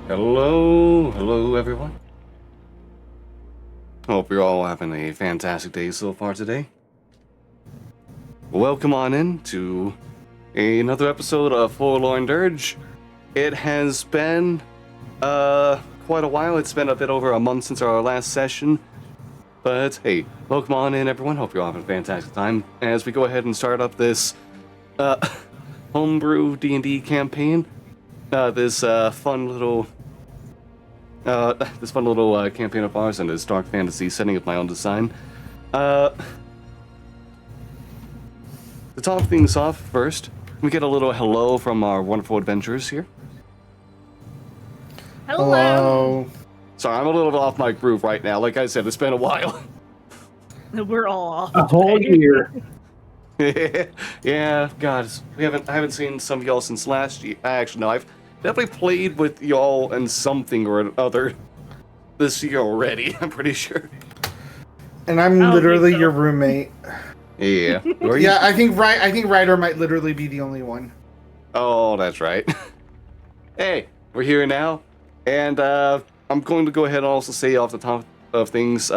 Hello everyone. Hope you're all having a fantastic day so far today. Welcome on in to another episode of Forlorn Dirge. It has been quite a while. It's been a bit over a month since our last session. But hey, welcome on in everyone. Hope you're all having a fantastic time as we go ahead and start up this homebrew D&D campaign. This fun little campaign of ours in this dark fantasy setting of my own design. To top things off first, we get a little hello from our wonderful adventurers here. Hello. Sorry, I'm a little off my groove right now. Like I said, it's been a while. We're all off. A whole year. Yeah, God, I haven't seen some of y'all since last year. Actually, no, I've definitely played with y'all in something or other this year already. I'm pretty sure. And I'm I don't literally think so. your roommate. Yeah. Yeah, I think Ryder might literally be the only one. Oh, that's right. Hey, we're here now, and I'm going to go ahead and also say off the top of things,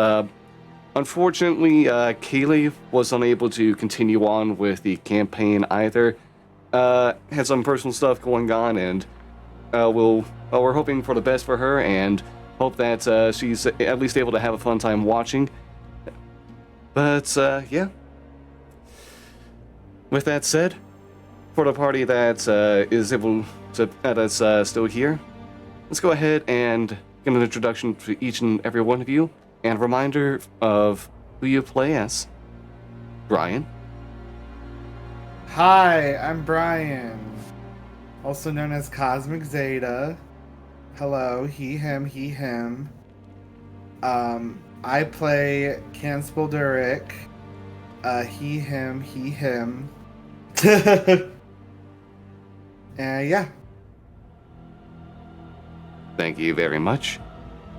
unfortunately, Kaylee was unable to continue on with the campaign either. Had some personal stuff going on, and we're hoping for the best for her, and hope that she's at least able to have a fun time watching. But, yeah. With that said, for the party that is able to that's still here, let's go ahead and get an introduction to each and every one of you, and a reminder of who you play as. Brian. Hi, I'm Brian, also known as Cosmic Zeta. Hello, he, him. I play Canspel Durick. He, him. Yeah. Thank you very much.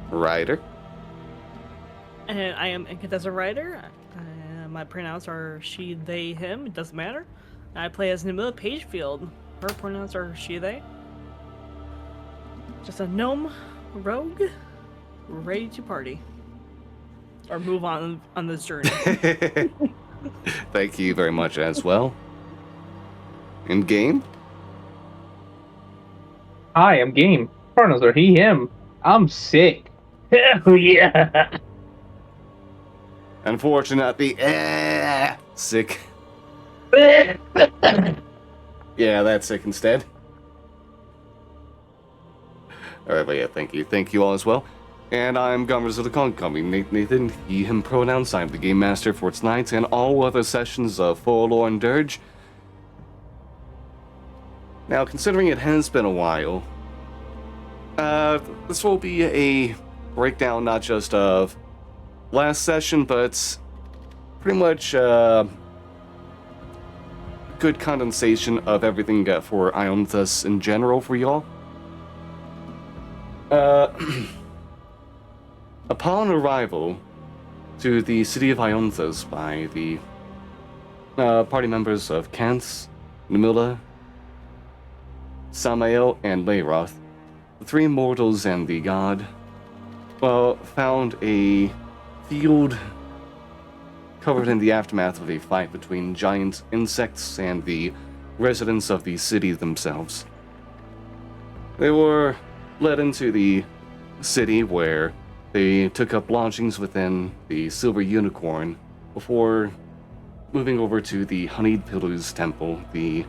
Ryder. And I am Inkatessa Ryder. My pronouns are she, they, him. It doesn't matter. I play as Namilla Pagefield. Her pronouns are she, they. Just a gnome rogue ready to party. Or move on this journey. Thank you very much as well. In game? Hi, I'm Game. Pronouns are he, him. I'm sick. Hell yeah. Unfortunately, sick. Yeah, that's sick instead. Alright, but yeah, thank you all as well. And I'm Governors of the Concoming, Nathan, he, him pronouns. I'm the Game Master for tonight and all other sessions of Forlorn Dirge. Now, considering it has been a while, this will be a breakdown not just of last session, but pretty much good condensation of everything for Ionthus in general for y'all. Upon arrival to the city of Ionthus by the party members of Kance, Namilla, Samael, and Layroth, the three mortals and the god, found a field covered in the aftermath of a fight between giant insects and the residents of the city themselves. They were led into the city where they took up lodgings within the Silver Unicorn before moving over to the Honeyed Pillars Temple, the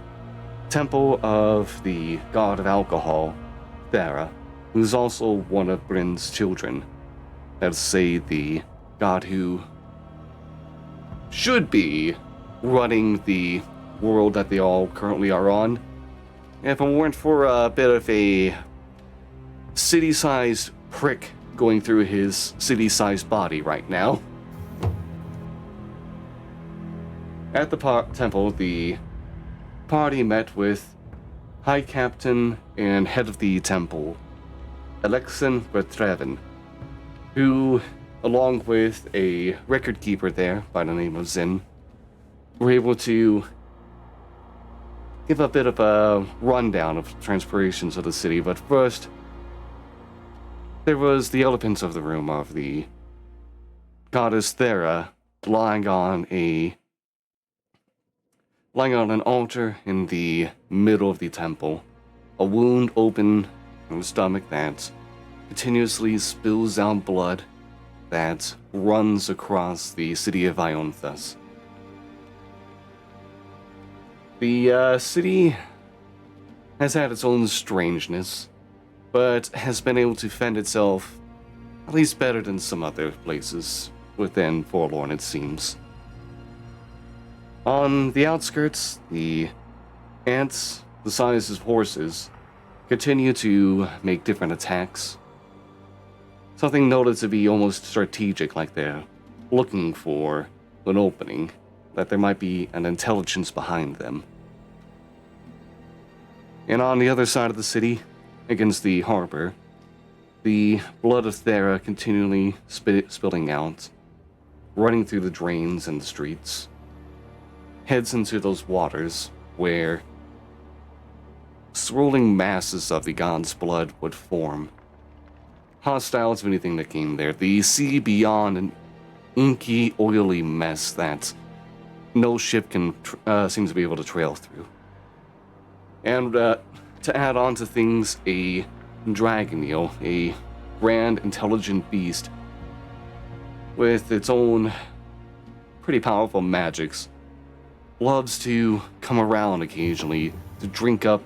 temple of the god of alcohol, Thera, who's also one of Bryn's children. Let's say the god who should be running the world that they all currently are on. If it weren't for a bit of a city-sized prick going through his city-sized body right now. At the temple, the party met with High Captain and head of the temple, Alexin Bertreven, who, along with a record keeper there by the name of Zin, were able to give a bit of a rundown of transpirations of the city. But first, there was the elephant of the room of the goddess Thera lying on an altar in the middle of the temple, a wound open in the stomach that continuously spills out blood that runs across the city of Ionthus. The city has had its own strangeness, but has been able to fend itself at least better than some other places within Forlorn, it seems. On the outskirts, the ants, the size of horses, continue to make different attacks. Something noted to be almost strategic, like they're looking for an opening, that there might be an intelligence behind them. And on the other side of the city, against the harbor, the blood of Thera continually spilling out, running through the drains and the streets, heads into those waters where swirling masses of the god's blood would form, hostile to anything that came there. The sea beyond an inky, oily mess that no ship can seem to be able to trail through. And to add on to things, a dragoneel, a grand, intelligent beast with its own pretty powerful magics, loves to come around occasionally to drink up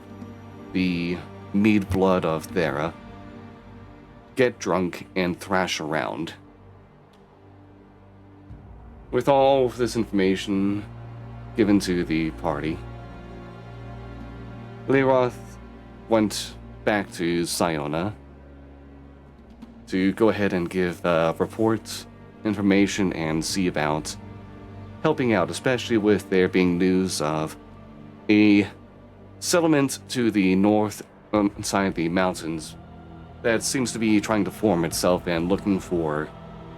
the mead blood of Thera, get drunk, and thrash around. With all of this information given to the party, Leroth went back to Siona to go ahead and give reports, information, and see about helping out, especially with there being news of a settlement to the north inside the mountains that seems to be trying to form itself and looking for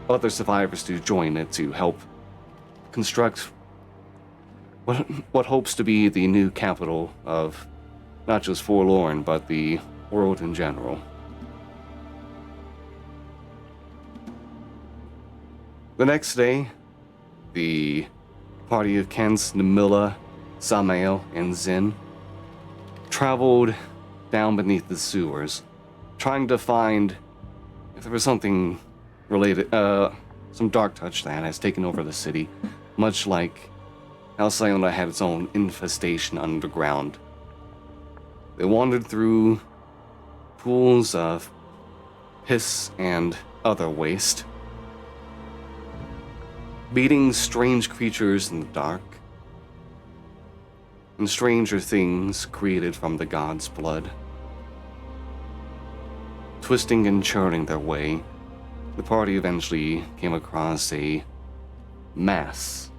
other survivors to join it to help construct what hopes to be the new capital of not just Forlorn, but the world in general. The next day, the party of Kents, Namilla, Samael, and Zin traveled down beneath the sewers, trying to find if there was something related, some dark touch that has taken over the city, much like how Siona had its own infestation underground. They wandered through pools of piss and other waste, meeting strange creatures in the dark, and stranger things created from the god's blood. Twisting and churning their way, the party eventually came across a mass,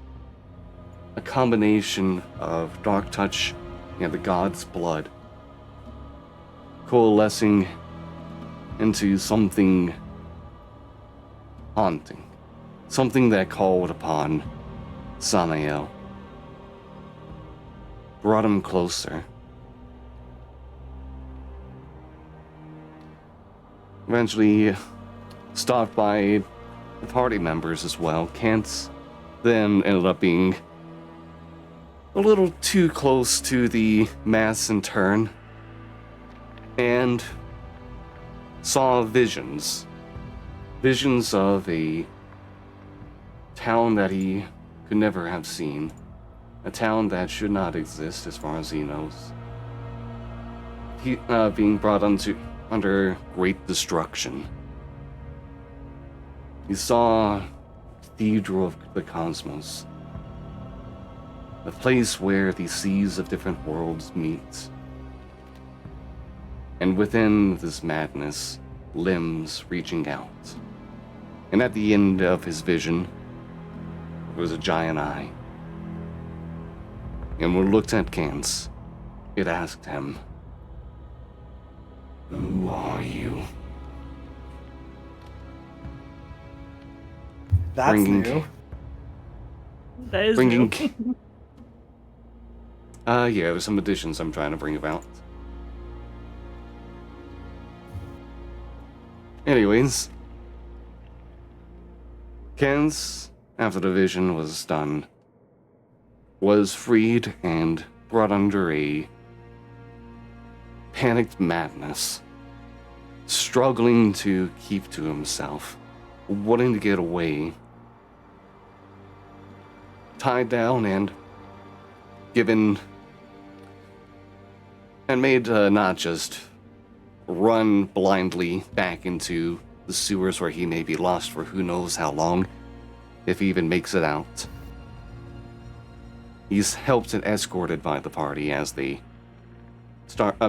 a combination of dark touch and the god's blood, coalescing into something haunting, something that called upon Samael, brought him closer. Eventually stopped by the party members as well. Kant then ended up being a little too close to the mass in turn, and saw visions of a town that he could never have seen, a town that should not exist as far as he knows. He being brought under great destruction. He saw the Cathedral of the Cosmos, a place where the seas of different worlds meet. And within this madness, limbs reaching out. And at the end of his vision was a giant eye. And when it looked at Kans, it asked him, "Who are you?" That's Bringing- new. That is Bringing... new. Yeah, there's some additions I'm trying to bring about. Anyways, Ken's, after the vision was done, was freed and brought under a panicked madness, struggling to keep to himself, wanting to get away, tied down and given and made not just run blindly back into the sewers where he may be lost for who knows how long, if he even makes it out. He's helped and escorted by the party as they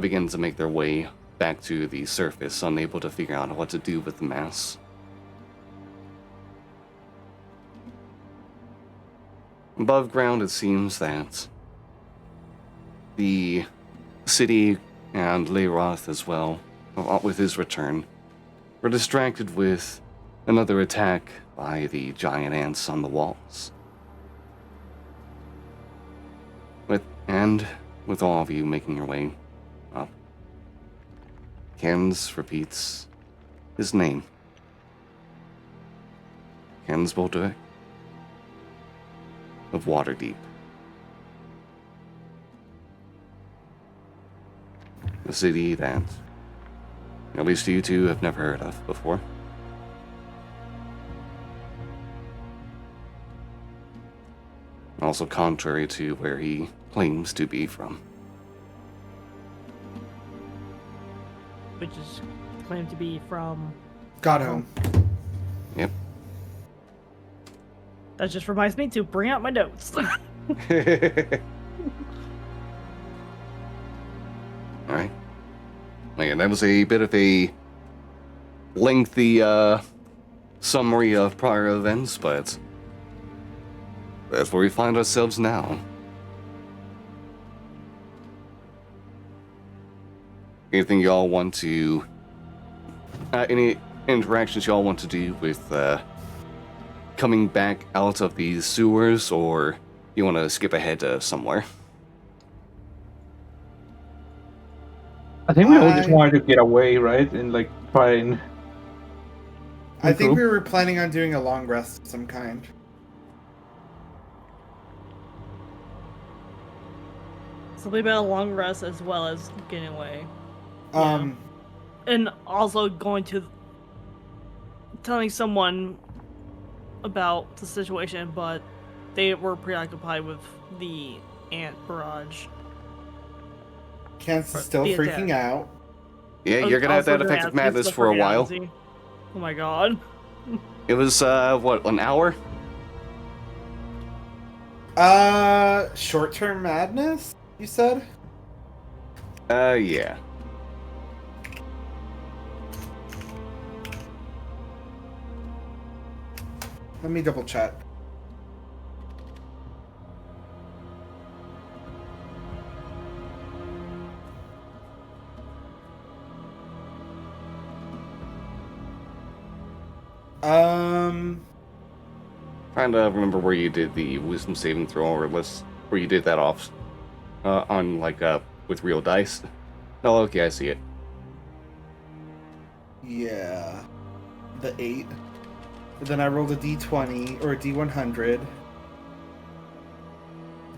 begin to make their way back to the surface, unable to figure out what to do with the mass. Above ground, it seems that the city and Leiroth as well, with his return, were distracted with another attack by the giant ants on the walls. With all of you making your way up, Kens repeats his name. Kens Bolduc of Waterdeep. A city that at least you two have never heard of before. Also contrary to where he claims to be from. Which is claimed to be from. Got home. Yep. That just reminds me to bring out my notes. Alright. Again, that was a bit of a lengthy summary of prior events, but that's where we find ourselves now. Anything y'all want to... any interactions y'all want to do with coming back out of these sewers, or you want to skip ahead to somewhere? I think we all just wanted to get away, right? And like try and. I think we were planning on doing a long rest of some kind. Something about a long rest as well as getting away. And also going to telling someone about the situation, but they were preoccupied with the ant barrage. Kent's still the freaking attack. out. Yeah, you're gonna have that effective madness for a while. Oh my god. It was, what, an hour? Short-term madness, you said? Yeah. Let me double check. Trying to remember where you did the wisdom saving throw, or where you did that off, on, like, with real dice. Oh, okay, I see it. Yeah. The 8. Then I rolled a d20, or a d100.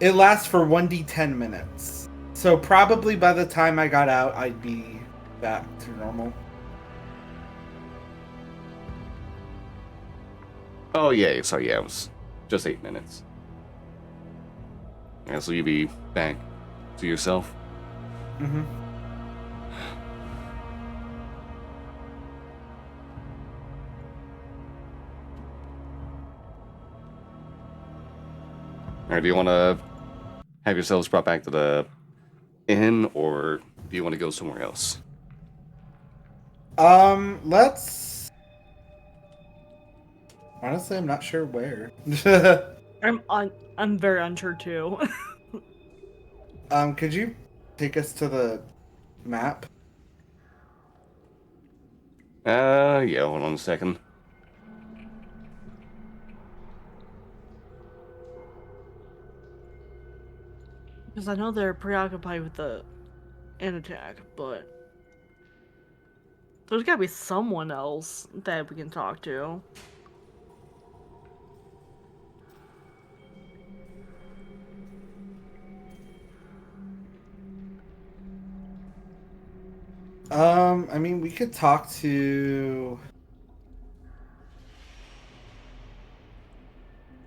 It lasts for 1d10 minutes. So probably by the time I got out, I'd be back to normal. Oh, yeah, sorry, yeah, it was just 8 minutes. Yeah, so you'd be back to yourself. Mm-hmm. Alright, do you want to have yourselves brought back to the inn, or do you want to go somewhere else? Let's... Honestly, I'm not sure where. I'm very unsure too. Could you take us to the map? Yeah, hold on a second. Because I know they're preoccupied with the ant attack, but There's gotta be someone else that we can talk to. I mean, we could talk to.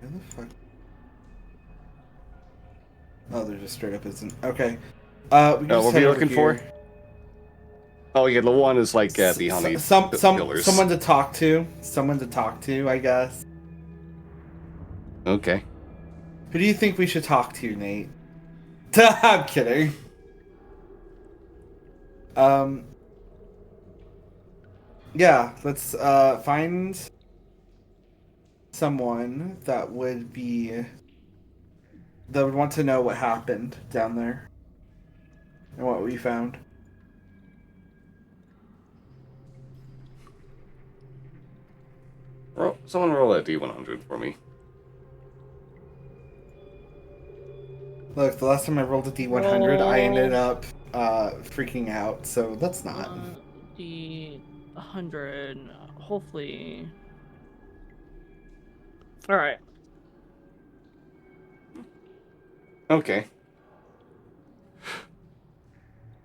Where the fuck? Oh, there just straight up isn't. Okay. We can just what head are you over looking for? here. Oh yeah, the one is like the honey pillars. Someone to talk to. Someone to talk to, I guess. Okay. Who do you think we should talk to, Nate? I'm kidding. Yeah, let's find someone that would want to know what happened down there and what we found. Someone roll a D100 for me. Look, the last time I rolled a D100, I ended up freaking out, so that's not. D100. Hopefully. Alright. Okay.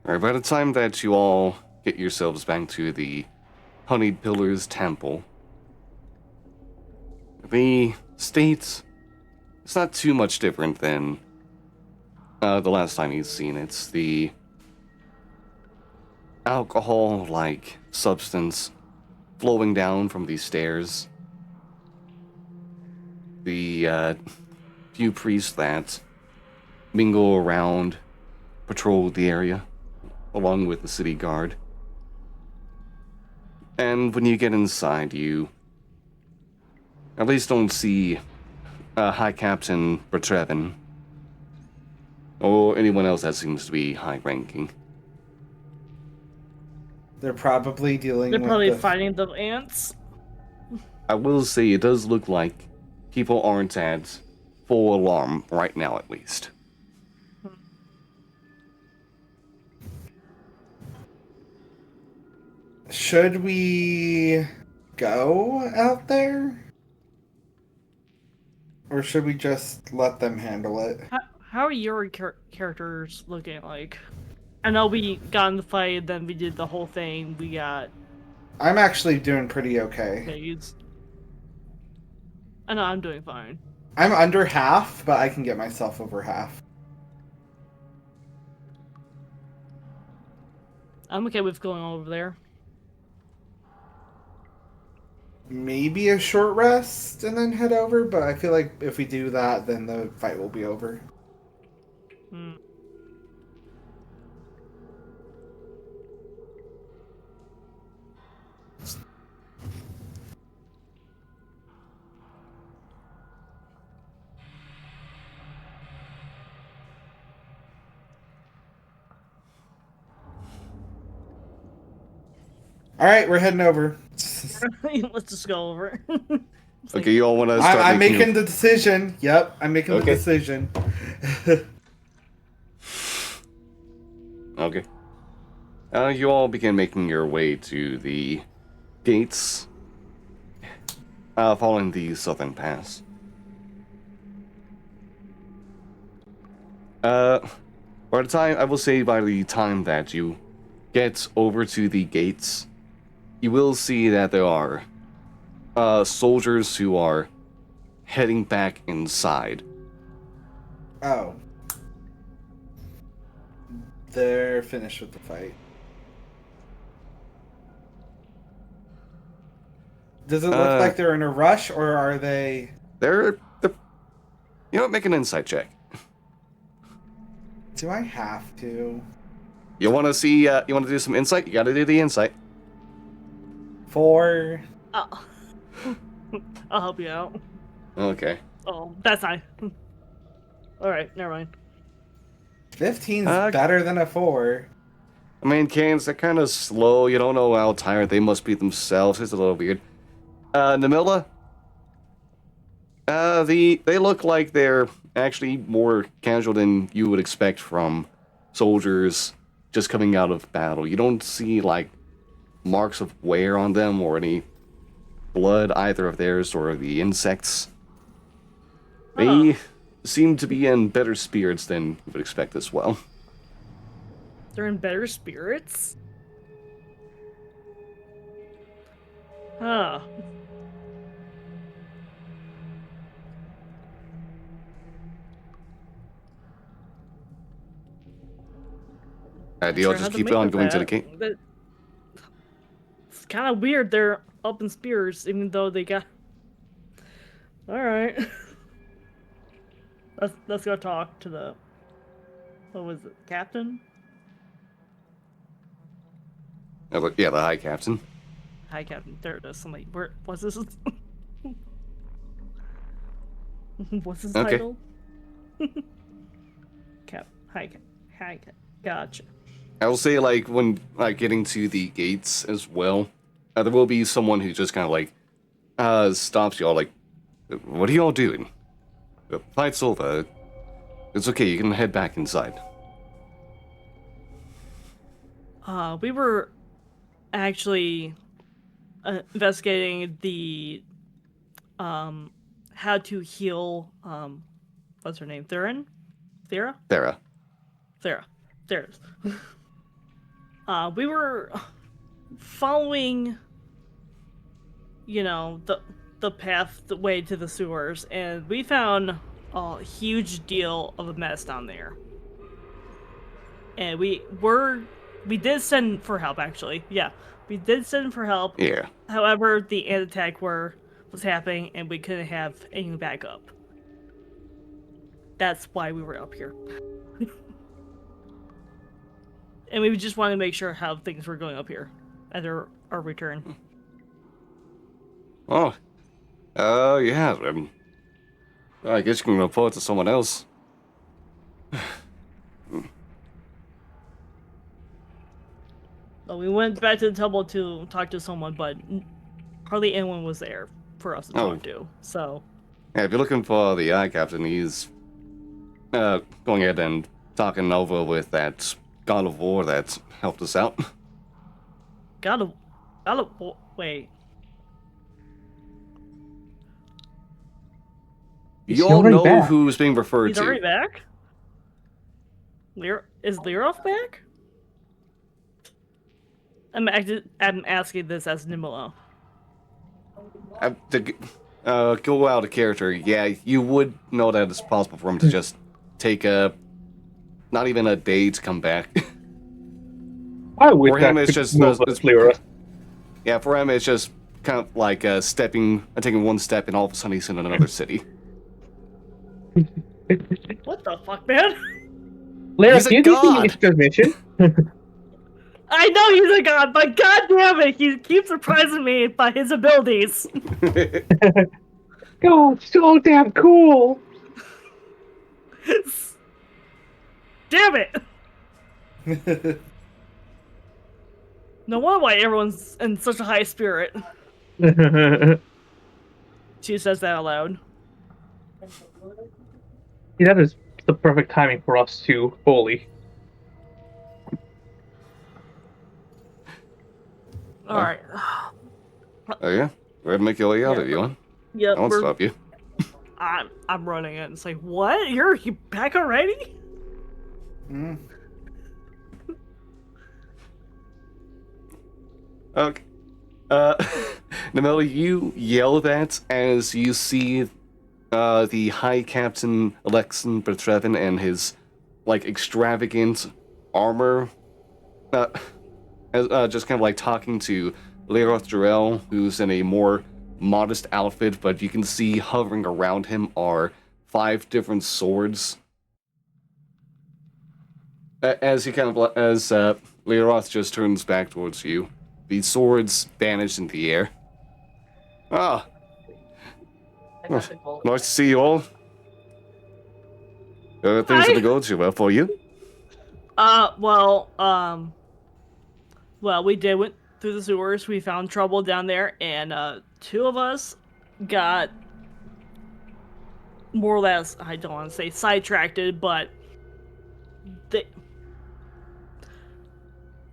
Alright, by the time that you all get yourselves back to the Honeyed Pillars Temple, the state is not too much different than the last time you've seen it. It's the alcohol-like substance flowing down from these stairs. The few priests that mingle around, patrol the area, along with the city guard. And when you get inside, you at least don't see High Captain Bertrevin or anyone else that seems to be high-ranking. They're probably dealing They're with probably fighting the ants. I will say it does look like people aren't at full alarm right now, at least. Should we go out there? Or should we just let them handle it? How are your characters looking like? I know we got in the fight, then we did the whole thing. We got I'm actually doing pretty okay. phased. I know I'm doing fine. I'm under half, but I can get myself over half. I'm okay with going over there. Maybe a short rest and then head over, but I feel like if we do that, then the fight will be over. Hmm. All right, we're heading over. Let's just go over. Okay, you all want to start I'm making making the decision. Yep, I'm making the Okay. decision. Okay. You all begin making your way to the gates, following the southern pass. By the time that you get over to the gates, you will see that there are soldiers who are heading back inside. Oh. They're finished with the fight. Does it look like they're in a rush, or are they... They're you know what, make an insight check. Do I have to? You want to see, you want to do some insight? You got to do the insight. 4. Oh. I'll help you out. Okay. Oh, that's fine. Alright, never mind. 15's better than a 4. I mean, Canes, they're kind of slow. You don't know how tired they must be themselves. It's a little weird. Namilla? They look like they're actually more casual than you would expect from soldiers just coming out of battle. You don't see, like, marks of wear on them or any blood, either of theirs or the insects. They seem to be in better spirits than you would expect as well. They're in better spirits? Huh. Do you all just keep on going to the gate? It's kind of weird they're up in spirits, even though they got... Alright. Let's go talk to the... What was it? Captain? Yeah, the High Captain. Hi, Captain. There it is. Somebody... Where... What's this? What's his Okay. title? Hi, Cap. Gotcha. I will say, like, when getting to the gates as well, there will be someone who just kind of, like, stops you all, like, what are you all doing? The fight's over. It's okay, you can head back inside. We were actually investigating the, how to heal, what's her name? Thera? Thera. There it is. We were following, you know, the path, the way to the sewers, and we found a huge deal of a mess down there. And we did send for help, actually. Yeah, we did send for help. Yeah. However, the ant attack was happening, and we couldn't have any backup. That's why we were up here. And we just wanted to make sure how things were going up here at our return. Oh. Yeah. I guess you can report to someone else. Well, we went back to the temple to talk to someone, but hardly anyone was there for us to talk to. So. Yeah, if you're looking for the Eye Captain, he's going ahead and talking over with that God of War that helped us out. God of War. Wait. You all know back. who's being referred He's to. already back? Is Liroth back? I'm asking this as Nimolo. To go out of character, yeah, you would know that it's possible for him to just take not even a day to come back. I wish For him, that it's could just move it's- clearer. Yeah, for him, it's just kind of like taking one step, and all of a sudden he's in another city. What the fuck, man? Lyra, He's a do you think god. he needs transmission? I know he's a god, but god damn it, he keeps surprising me by his abilities. God, so damn cool. Damn it! No wonder why everyone's in such a high spirit. She says that out loud. Yeah, that is the perfect timing for us to fully. Alright. Oh yeah, go ahead and make your way out if you want. Yep, I won't stop you. I'm running it. It's like, what? You're back already? Mm. Okay. Nameli, you yell that as you see the High Captain Alexan Bertrevin and his extravagant armor, just kind of talking to Leroth Jarrell, who's in a more modest outfit, but you can see hovering around him are 5 different swords. As Leroth just turns back towards you, the swords vanish into the air. Ah, nice to see you all. Things Hi. that go too well for you. Well, we went through the sewers. We found trouble down there, and 2 of us got more or less, I don't want to say sidetracked, but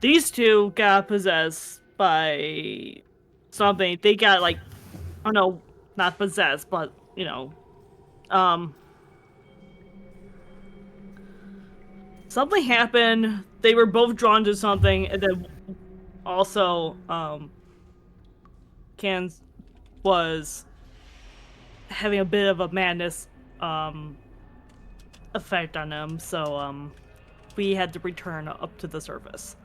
these 2 got possessed by something. They got like, I don't know, not possessed, but something happened. They were both drawn to something, and then also, Can was having a bit of a madness, effect on him. So, we had to return up to the surface.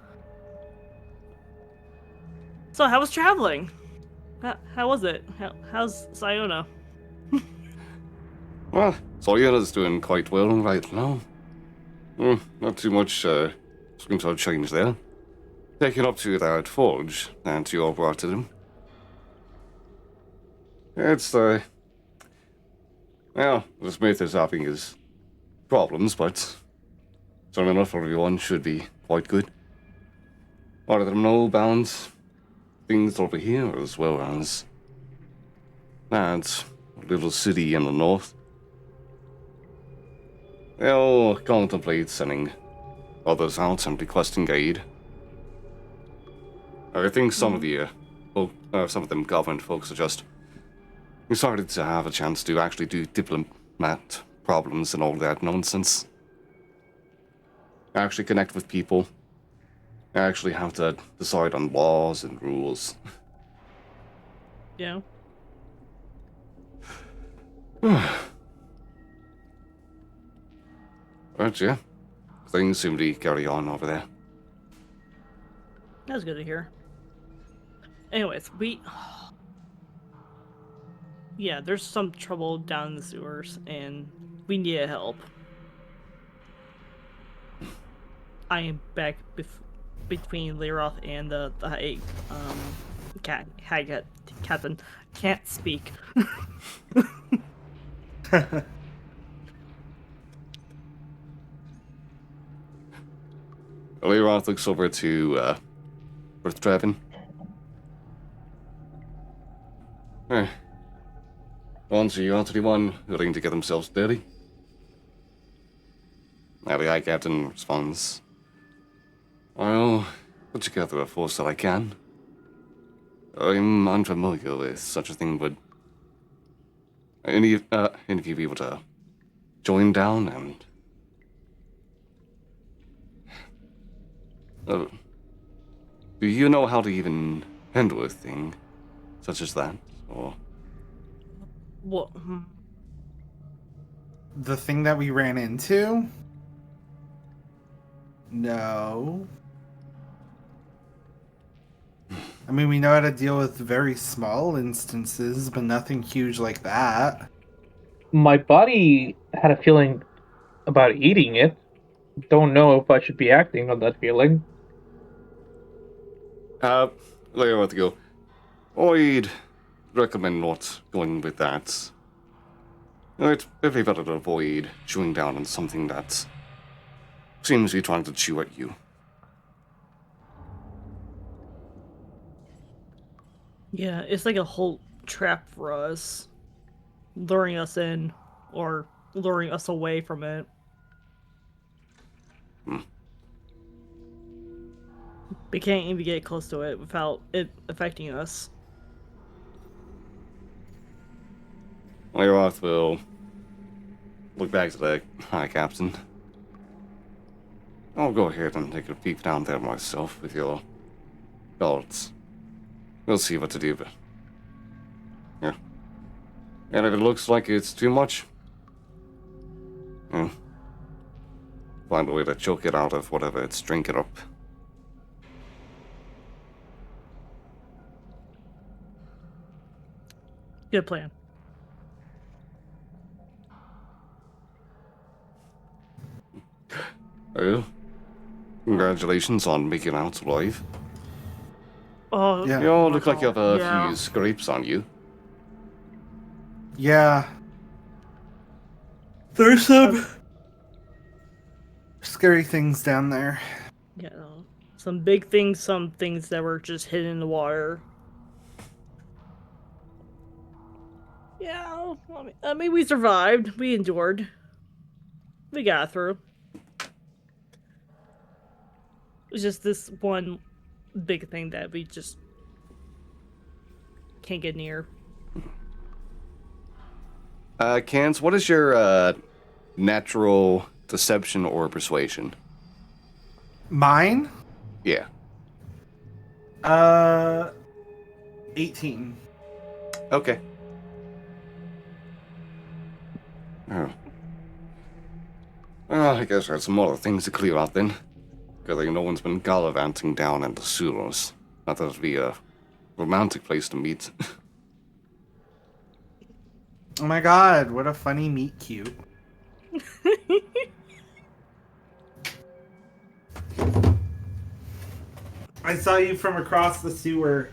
So, how was traveling? How was it? How's Siona? Well, Sayona's doing quite well right now. Not too much sort of change there. Taken up to that forge that you all brought to them. It's, well, the smith is having his problems, but strong enough for everyone should be quite good. Let them know about things over here as well as that little city in the north. They'll contemplate sending others out and requesting aid. I think some of the some of them government folks are just excited to have a chance to actually do diplomat problems and all that nonsense. Actually connect with people. Actually have to decide on laws and rules. Yeah. But yeah, things seem to carry on over there. That's good to hear. Anyways, yeah, there's some trouble down in the sewers, and we need help. I am back between Leroth and the captain. Can't speak. Leroth looks over to Earth-Draven. Once you are the one willing to get themselves dirty. Now the High Captain responds, I'll put together a force that I can. I'm unfamiliar with such a thing, but any of you be able to join down and do you know how to even handle a thing such as that, or? What? The thing that we ran into? No. I mean, we know how to deal with very small instances, but nothing huge like that. My body had a feeling about eating it. Don't know if I should be acting on that feeling. Later on to go. I'd recommend not going with that. It'd be better to avoid chewing down on something that seems to be trying to chew at you. Yeah, it's like a whole trap for us, luring us in or luring us away from it. We can't even get close to it without it affecting us. Leroth will look back to the High Captain. I'll go ahead and take a peek down there myself with your guards. We'll see what to do, but yeah. And if it looks like it's too much, find a way to choke it out of whatever it's drinking up. Good plan. Oh, congratulations on making it out alive. Oh, Yeah. You all look like you have a Yeah. few scrapes on you. Yeah. There's some Scary things down there. Yeah, some big things, some things that were just hidden in the water. Yeah, I mean, we survived. We endured. We got through. It was just this one big thing that we just can't get near. Cans, what is your natural deception or persuasion? Mine? Yeah. 18. Okay. Oh. Well, I guess there's some other things to clear out then. Good thing no one's been gallivanting down in the sewers. Not that it'd be a romantic place to meet. Oh my god, what a funny meet cute. I saw you from across the sewer,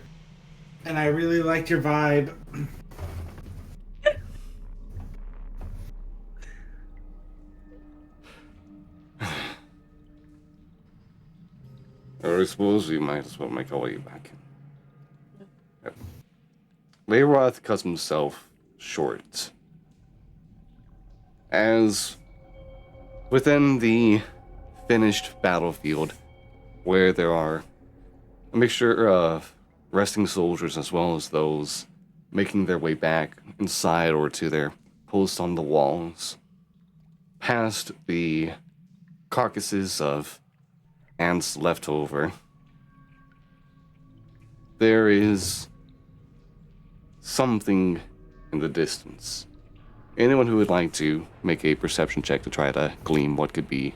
and I really liked your vibe. Or I suppose we might as well make our way back. Yep. Leyroth cuts himself short. As within the finished battlefield, where there are a mixture of resting soldiers as well as those making their way back inside or to their posts on the walls, past the carcasses of ants left over, there is something in the distance. Anyone who would like to make a perception check to try to glean what could be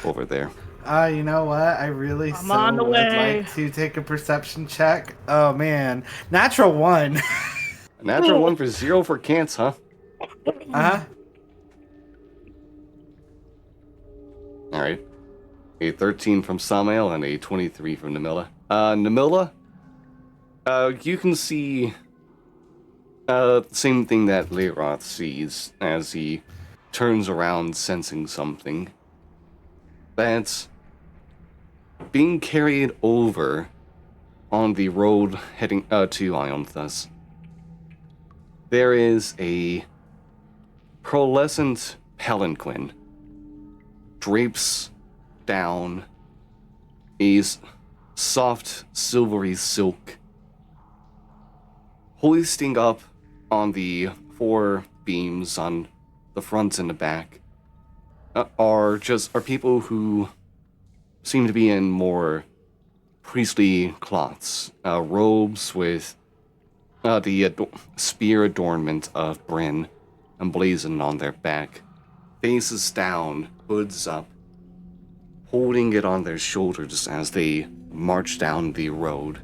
over there? You know what? I really I'm on the would way. like to take a perception check. Oh man, natural 1. A natural 1 for 0 for Cants, huh? Uh-huh. Alright. A 13 from Samael and a 23 from Namilla. Namilla? You can see the same thing that Leyroth sees as he turns around sensing something. That's being carried over on the road heading to Ionthus. There is a pearlescent palanquin drapes down a soft silvery silk, hoisting up on the 4 beams on the front and the back are people who seem to be in more priestly cloths, robes with the spear adornment of Bryn emblazoned on their back, faces down, hoods up, holding it on their shoulders as they march down the road.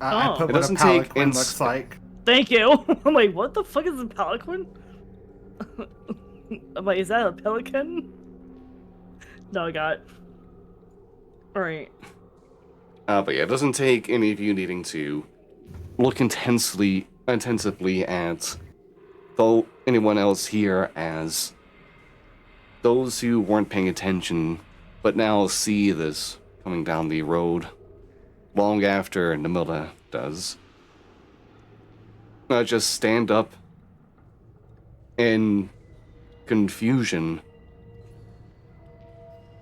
I Oh. put It what a doesn't take palanquin ins- looks like. Thank you. I'm like, what the fuck is a pelican? I'm like, is that a pelican? No, I got it. Alright. But yeah, it doesn't take any of you needing to look intensively at anyone else here, as those who weren't paying attention but now see this coming down the road long after Namilla does. Just stand up in confusion.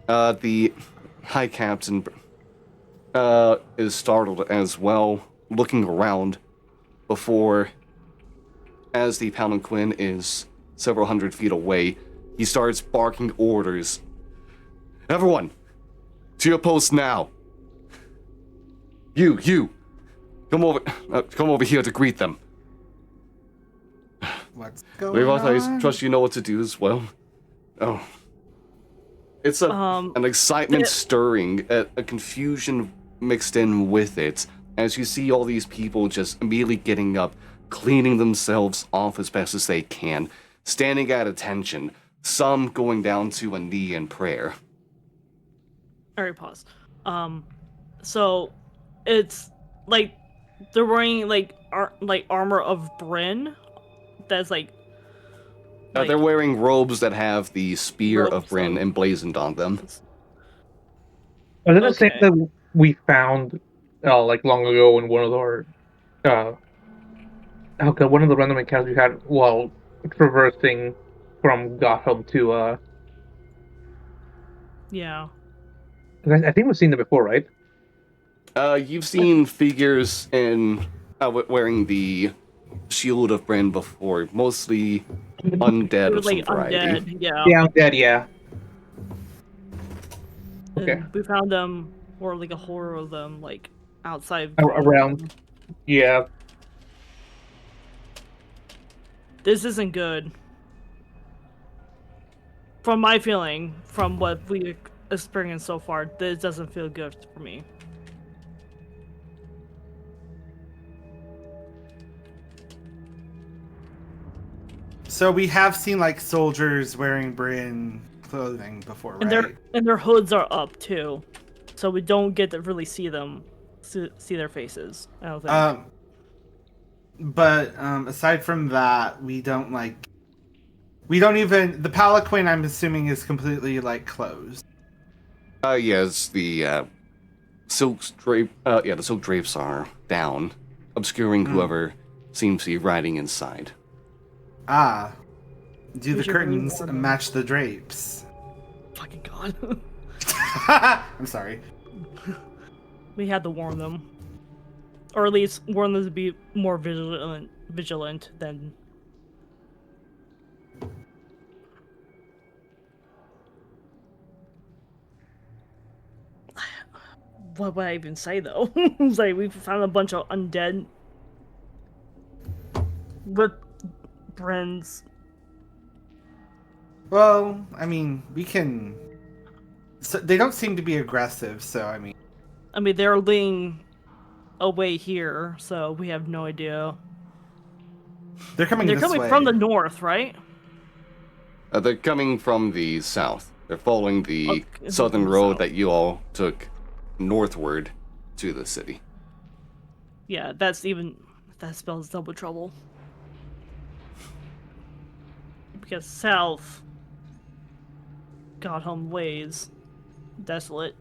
The High Captain is startled as well, looking around before, as the palanquin is several hundred feet away, he starts barking orders. Everyone, to your posts now. You, come over here to greet them. What's going Leyroth, on? I trust you know what to do as well. Oh. It's an excitement stirring, a confusion mixed in with it, as you see all these people just immediately getting up, cleaning themselves off as best as they can, standing at attention, some going down to a knee in prayer. Alright, pause. So it's like they're wearing like armor of Bryn. That's like They're wearing robes that have the spear of Robes Bryn of- emblazoned on them. Was it the same Okay. that we found like long ago in one of our okay, one of the random encounters we had while traversing from Gotham to Yeah. I think we've seen them before, right? You've seen figures in wearing the Shield of Bran before, mostly They undead were of some like variety. undead, yeah. Yeah, I'm dead. Yeah. Okay. And we found them, or like a horror of them, like outside of Around. Yeah. This isn't good. From my feeling, from what we experienced so far, this doesn't feel good for me. So we have seen like soldiers wearing Bryn clothing before, And right? their hoods are up too, so we don't get to really see them, see their faces. I don't think. But aside from that, we don't even the palanquin. I'm assuming is completely like closed. Yes, the the silk drapes are down, obscuring whoever seems to be riding inside. Ah, do We the should really curtains warn them. match the drapes? Fucking god. I'm sorry. We had to warn them, or at least warn them to be more vigilant than. What would I even say though? It's like we found a bunch of undead with Bren's. Well, I mean, we can. So they don't seem to be aggressive, so I mean, I mean, they're leaning away here, so we have no idea. they're coming. They're this coming way. from the north, right? They're coming from the south. They're following the Okay, southern from the road south. that you all took northward to the city. Yeah, that spells double trouble. Because south, got home ways, desolate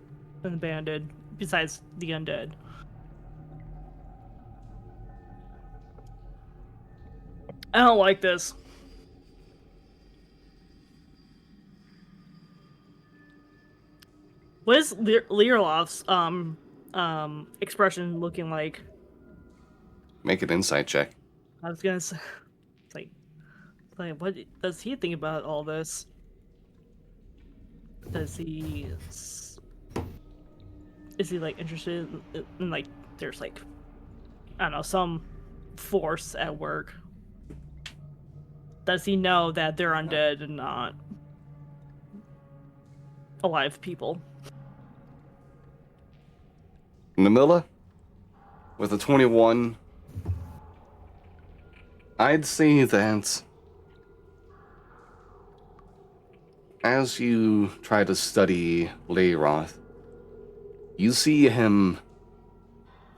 and abandoned. Besides the undead. I don't like this. What is Learloff's expression looking like? Make an insight check. I was gonna say, like, what does he think about all this? Does he is he like interested in like there's like I don't know some force at work? Does he know that they're undead and not alive people? Namilla, with a 21, I'd say that as you try to study Leiroth, you see him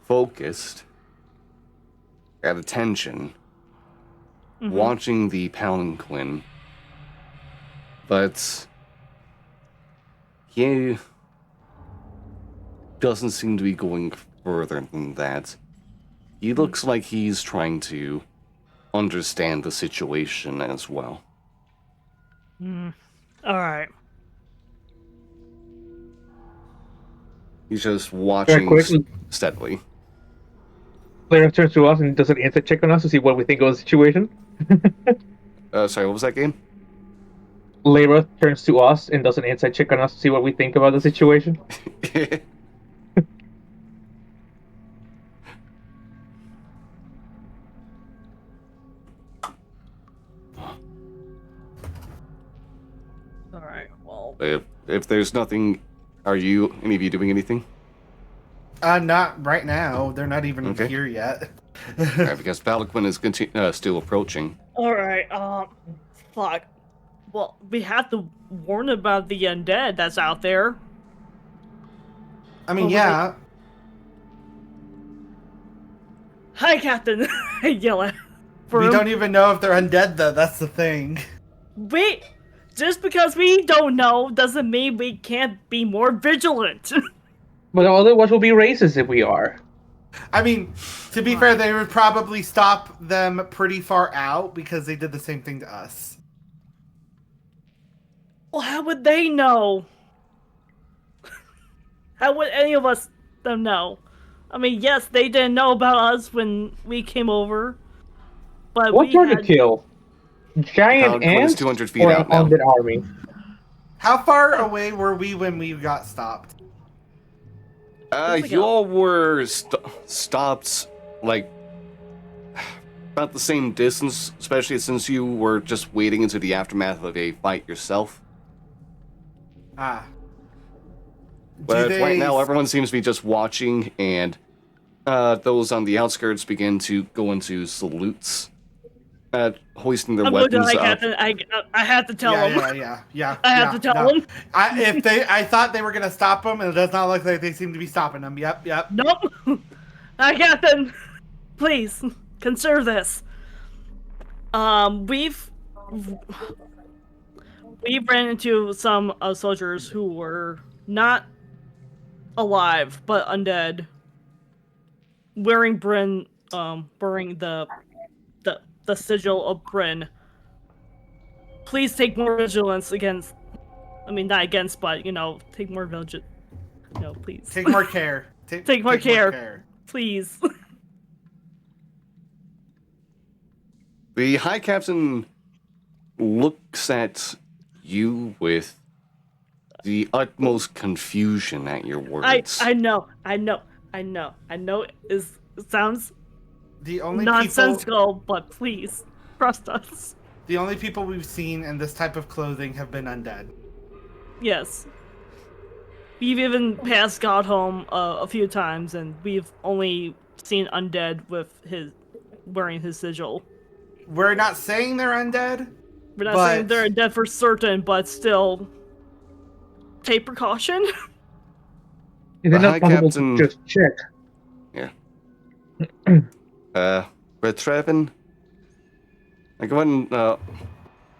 focused, at attention, watching the palanquin, but he doesn't seem to be going further than that. He looks like he's trying to understand the situation as well. All right. He's just watching quickly. steadily. Player turns to us and does an insight check on us to see what we think of the situation. Sorry, what was that game? Lyra turns to us and does an insight check on us to see what we think about the situation. All right. Well, if there's nothing, are any of you doing anything? Not right now. They're not even Okay. here yet. Alright, because Palanquin is still approaching. all right. Fuck. Well, we have to warn about the undead that's out there. I mean, Oh, yeah. Hi, Captain. I yell at. We don't even know if they're undead, though. That's the thing. Wait. Just because we don't know doesn't mean we can't be more vigilant. But otherwise, we'll be racist if we are. I mean, to be fair, they would probably stop them pretty far out because they did the same thing to us. Well, how would they know? How would any of us them know? I mean, yes, they didn't know about us when we came over, but What's we hard to had. kill? Giant Palanquin is ants 200 feet or an out now. undead army? How far away were we when we got stopped? It's like You all were stopped, like, about the same distance, especially since you were just wading into the aftermath of a fight yourself. Ah. But right now, everyone seems to be just watching, and those on the outskirts begin to go into salutes, hoisting their I'm going to, weapons like, up. I have to tell them. Yeah. I have to tell them. I thought they were gonna stop them, and it does not look like they seem to be stopping them. Yep. Nope. I got them. Please consider this. We've ran into some soldiers who were not alive but undead, wearing Bryn, wearing the sigil of Bryn. Please take more vigilance against. I mean, not against, but take more vigilance. Please. Take more care. Take more care. Please. The High Captain looks at you with the utmost confusion at your words. I know. It sounds The only nonsensical, but please trust us. The only people we've seen in this type of clothing have been undead. Yes. We've even passed Godholm a few times, and we've only seen undead with wearing his sigil. We're not saying they're undead. We're not saying they're undead for certain, but still, take precaution. Is it not possible to just check? Yeah. But Trevin, I go ahead and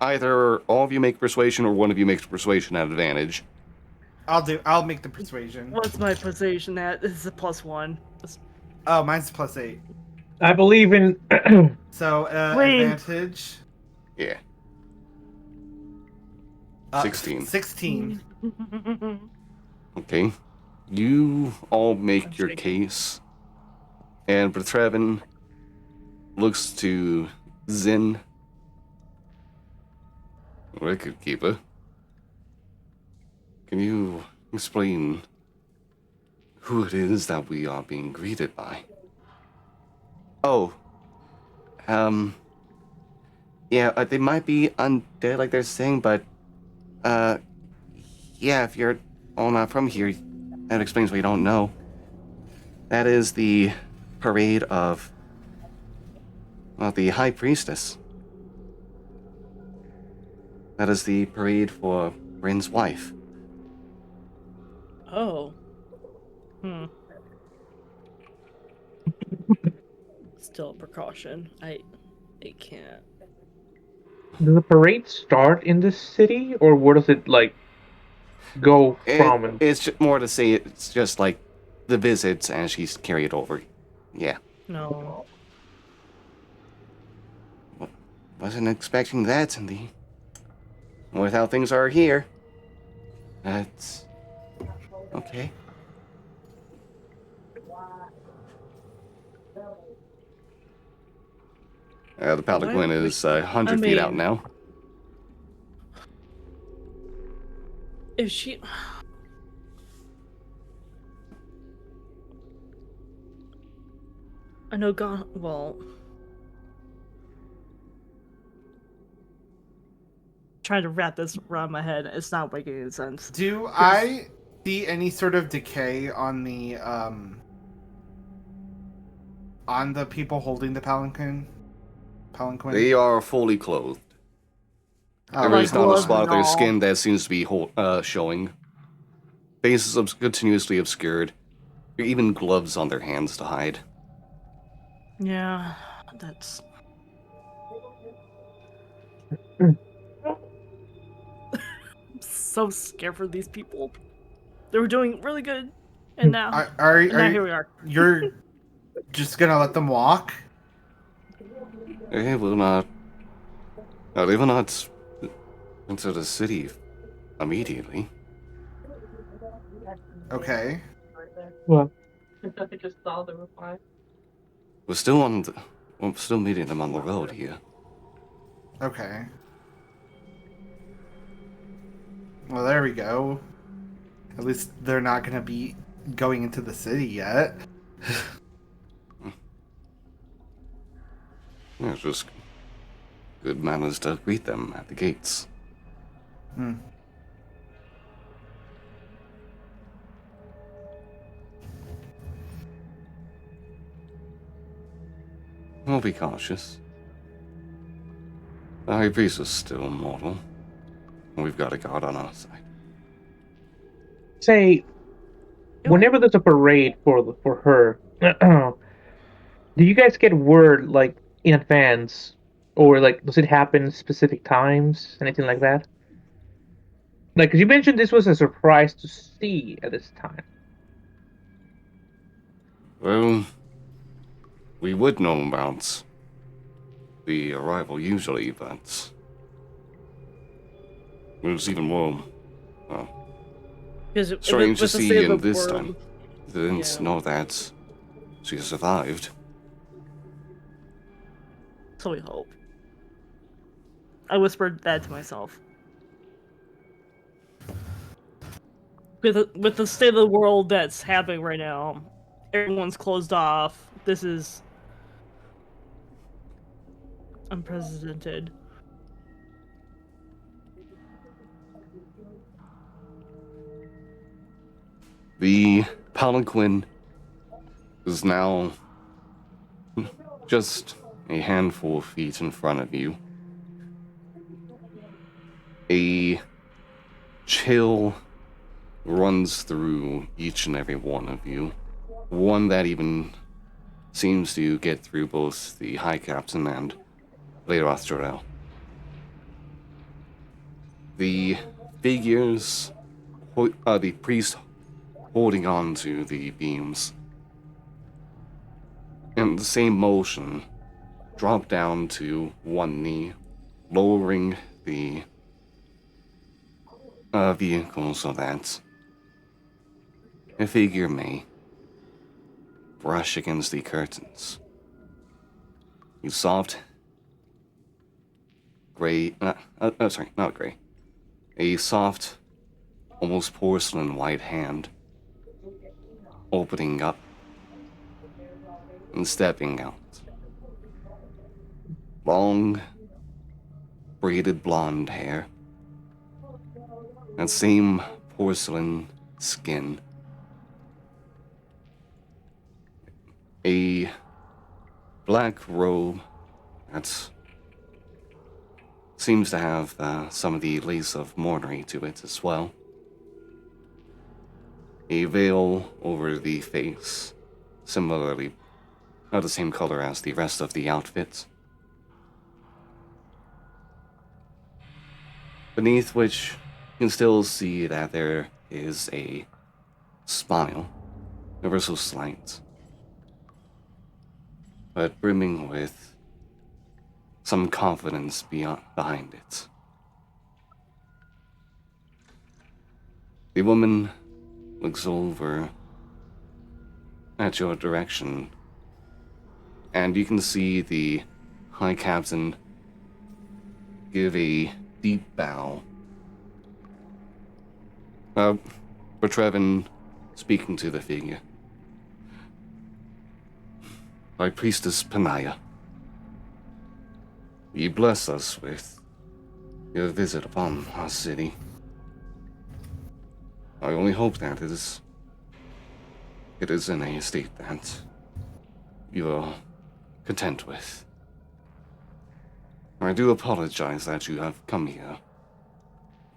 either all of you make persuasion or one of you makes persuasion at advantage. I'll make the persuasion. What's my persuasion at? It's a +1. Oh, mine's +8. I believe in. So advantage. Yeah. 16. 16. Okay. You all make your case. And Trevin looks to Zin, record keeper. Can you explain who it is that we are being greeted by? Oh, yeah, they might be undead like they're saying, but, yeah, if you're all not from here, that explains what you don't know. That is the parade of, well, the High Priestess. That is the parade for Bryn's wife. Oh. Still a precaution. I can't. Does the parade start in the city, or where does it, like, go from? It's just more to say it's just like the visits and she's carried over. Yeah. No. Wasn't expecting that, Cindy. With how things are here. That's okay. The Palanquin is 100 feet out now. If she... I know God... Well... Trying to wrap this around my head. It's not making any sense. Do I see any sort of decay on the people holding the palanquin? They are fully clothed. Oh, There is not a gloves spot of and their all. skin that seems to be showing. Faces continuously obscured. There are even gloves on their hands to hide. Yeah, that's... so scared for these people. They were doing really good, and now, here we are. You're just gonna let them walk? They will not. No, they will not enter the city immediately. Okay. What? I just saw the reply. We're still meeting them on the road here. Okay. Well, there we go. At least they're not gonna be going into the city yet. Yeah, it's just good manners to greet them at the gates. Hmm. We'll be cautious. The High Priest is still mortal. And we've got a guard on our side. Say, whenever there's a parade for her, do you guys get word like in advance, or like does it happen specific times, anything like that? Like, 'cause you mentioned this was a surprise to see at this time. Well, we would know about the arrival usually, but it was even more Because strange to with the state see of in the this world, time. Didn't yeah. know that she survived. So we hope. I whispered that to myself. With the state of the world that's happening right now, everyone's closed off. This is unprecedented. The palanquin is now just a handful of feet in front of you. A chill runs through each and every one of you. One that even seems to get through both the High Captain and Leiroth Jorel. The figures, the priest holding on to the beams, in the same motion, drop down to one knee, lowering the vehicle so that a figure may brush against the curtains. A soft gray, not gray. A soft, almost porcelain white hand opening up and stepping out. Long, braided blonde hair. That same porcelain skin. A black robe that seems to have some of the lace of mournery to it as well. A veil over the face, similarly not the same color as the rest of the outfit. Beneath which you can still see that there is a smile, ever so slight, but brimming with some confidence behind it. The woman looks over at your direction, and you can see the High Captain give a deep bow. Bertrevin speaking to the figure. High Priestess Panaya, you bless us with your visit upon our city. I only hope that it is in a state that you are content with. I do apologize that you have come here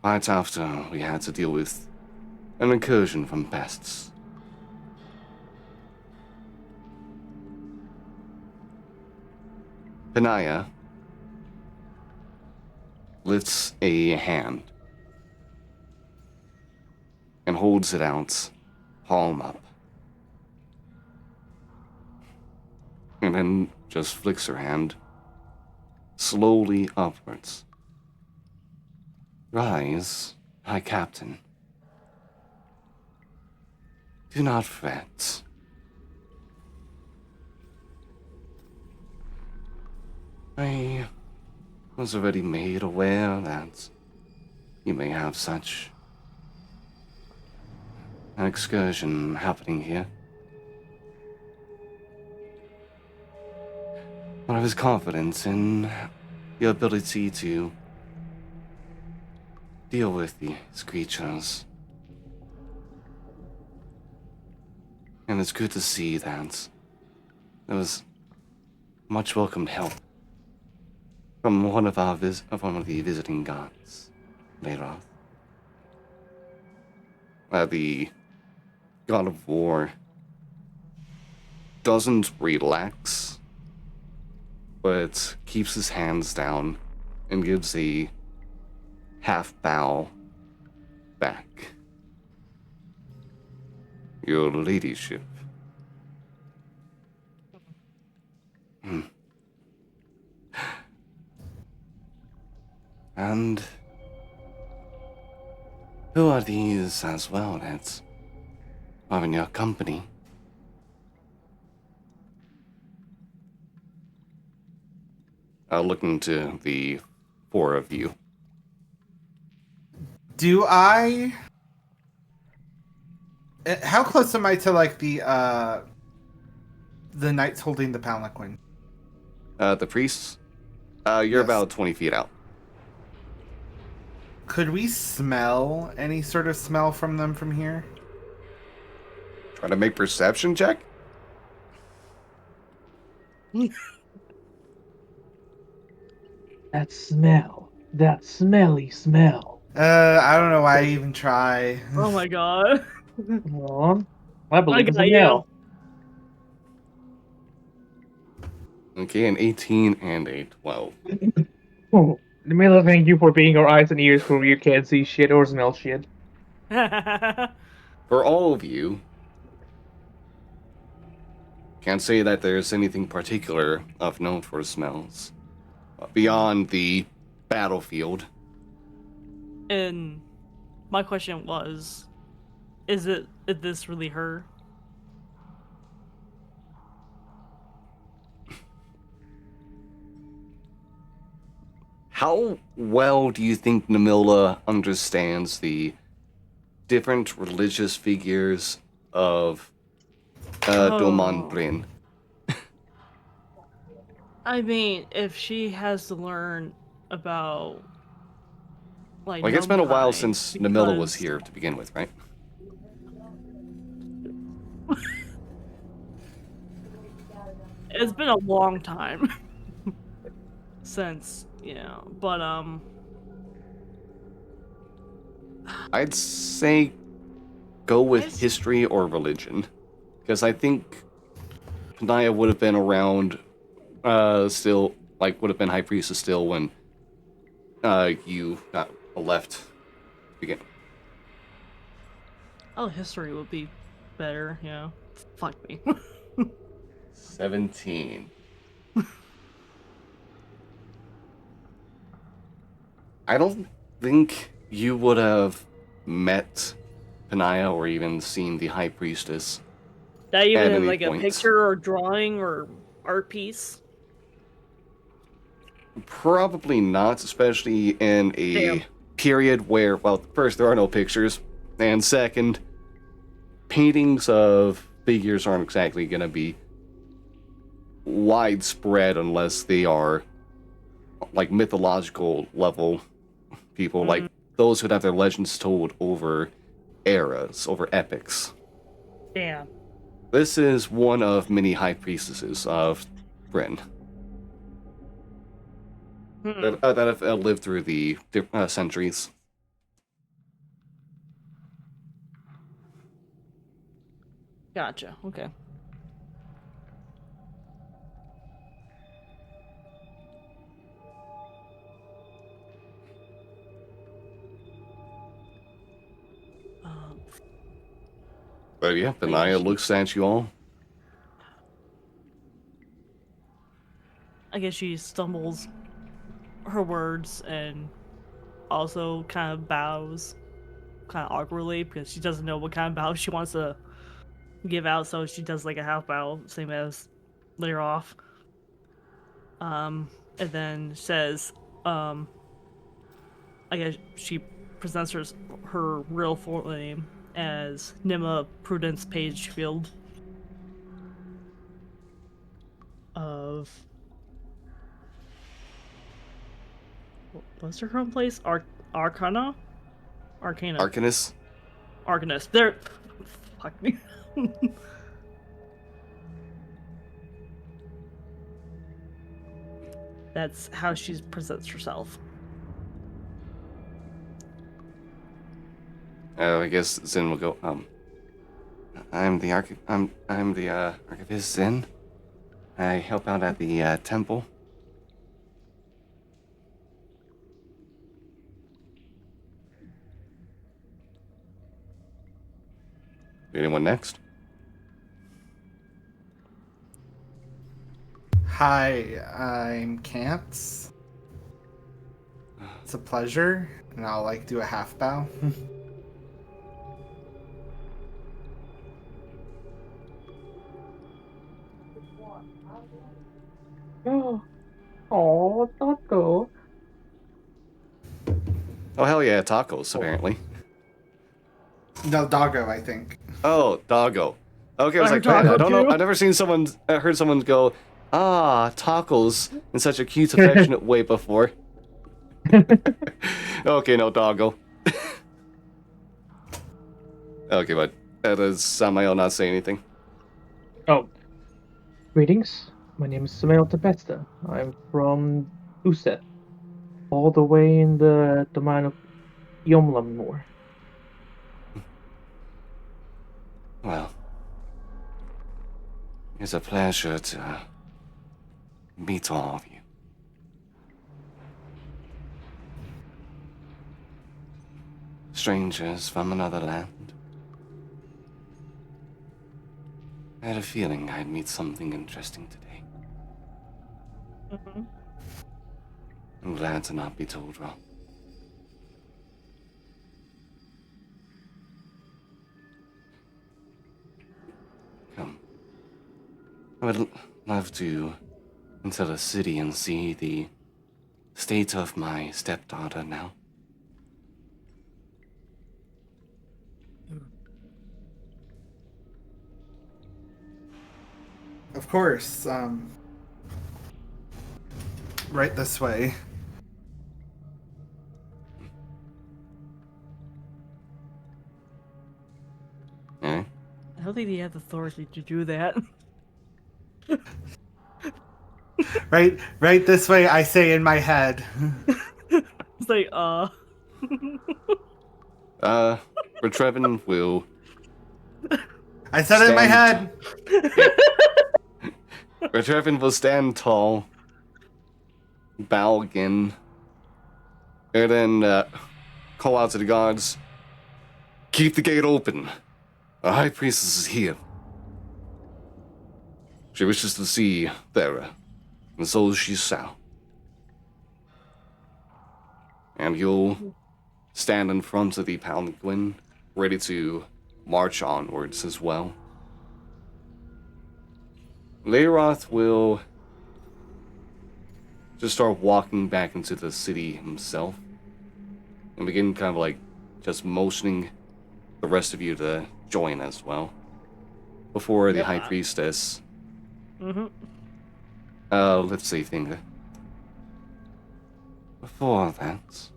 right after we had to deal with an incursion from pests. Panaya lifts a hand and holds it out, palm up, and then just flicks her hand slowly upwards. Rise, High Captain. Do not fret. I was already made aware that you may have such an excursion happening here. But I was confident in your ability to deal with these creatures. And it's good to see that there was much welcomed help from one of the visiting gods, Layroth. The god of war doesn't relax, but keeps his hands down and gives a half bow back. Your ladyship. And who are these as well that are in your company? Looking to the four of you. Do I? How close am I to like the knights holding the palanquin? The priests? You're Yes. about 20 feet out. Could we smell any sort of smell from them from here? Try to make perception check? That smell. That smelly smell. I don't know why I even try. Oh my god. Aw, I believe it's a got male. Okay, an 18 and a 12. Oh, Mila, thank you for being our eyes and ears for you can't see shit or smell shit. For all of you, can't say that there's anything particular of note for smells. Beyond the battlefield. And my question was, is this really her? How well do you think Namila understands the different religious figures of Doman Bryn? I mean, if she has to learn about like It's been a while Numbai, since Namila was because- here to begin with, right? It's been a long time since, but I'd say go with history or religion. Because I think Panaya would have been around, still, would have been High Priestess still when you got left to begin. oh, history would be better, Fuck me. 17. I don't think you would have met Panaya or even seen the High Priestess. Not even At in any like a point. picture or drawing or art piece. Probably not, especially in a Damn. period where, well, first, there are no pictures, and second, paintings of figures aren't exactly going to be widespread unless they are, mythological level people, like those who'd have their legends told over eras, over epics. Damn. This is one of many high priestesses of Bryn that have lived through the centuries. Gotcha. Okay. But yeah, Benaya looks at you all. I guess she stumbles her words and also kind of bows kind of awkwardly because she doesn't know what kind of bow she wants to give out, so she does like a half bow, same as later off. And then says, I guess she presents her real full name as Nima Prudence Pagefield of what's her home place? Arcana? Arcana. Arcanus? Arcanus. There. Fuck me. That's how she presents herself. I guess Zen will go, I'm the archivist Zen. I help out at the temple. Anyone next? Hi, I'm Cants. It's a pleasure, and I'll like do a half bow. Oh, Taco. Oh, hell yeah, tacos, apparently. No, doggo, I think. Oh, doggo. Okay, I was I like, heard man, I taco don't know. too. I've never seen someone, heard someone go, tacos in such a cute, affectionate way before. Okay, no, doggo. Okay, but that is Samael not say anything. Oh, greetings. My name is Samael Tempesta. I'm from Uset, all the way in the domain of Yomlamnor. Well, it's a pleasure to meet all of you. Strangers from another land. I had a feeling I'd meet something interesting today. Mm-hmm. I'm glad to not be told wrong. Come. I would love to enter the city and see the state of my stepdaughter now. Of course, right this way. Eh? I don't think they have the authority to do that. Right this way, I say in my head. It's like, Retrevin will I said it in my Stand- head! Retrevin will stand tall, bow again, and then call out to the guards. Keep the gate open. Our high priestess is here. She wishes to see Thera, and so she shall. And you'll stand in front of the palanquin, ready to march onwards as well. Leiroth will just start walking back into the city himself and begin kind of like just motioning the rest of you to join as well. Before the High Priestess. mm-hmm. Let's see, Finger. Before that,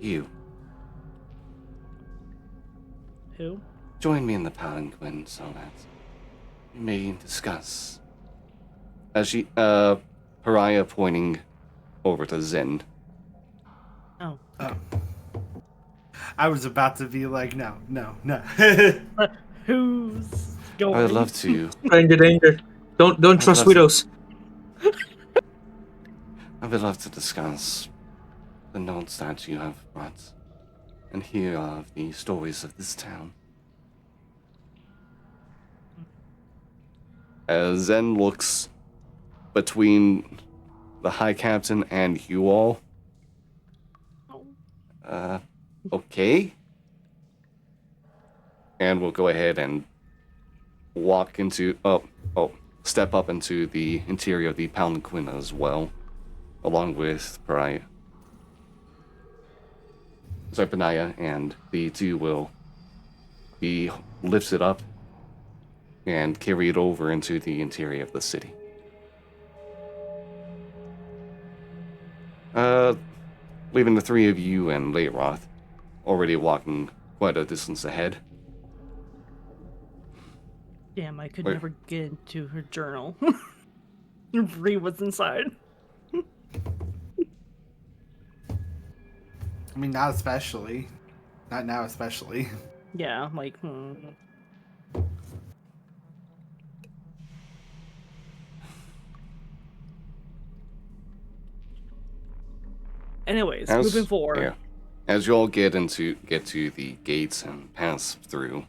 you. Who? Join me in the palanquin so that we may discuss. As she, Pariah pointing over to Zen. Oh. Oh. I was about to be like, no. Who's going? I would love to. Danger, danger. Don't trust love to- widows. I would love to discuss the notes that you have brought and hear of the stories of this town. As Zen looks between the High Captain and you all. Okay. And we'll go ahead and step up into the interior of the palanquin as well, along with Panaya, and the two will be lifted up and carried over into the interior of the city. Leaving the three of you and Leiroth already walking quite a distance ahead. Damn, I could Wait. never get into her journal. Read what's inside. I mean, not especially. Not now, especially. Yeah, I'm like, Anyways, moving forward. Yeah. As you all get to the gates and pass through,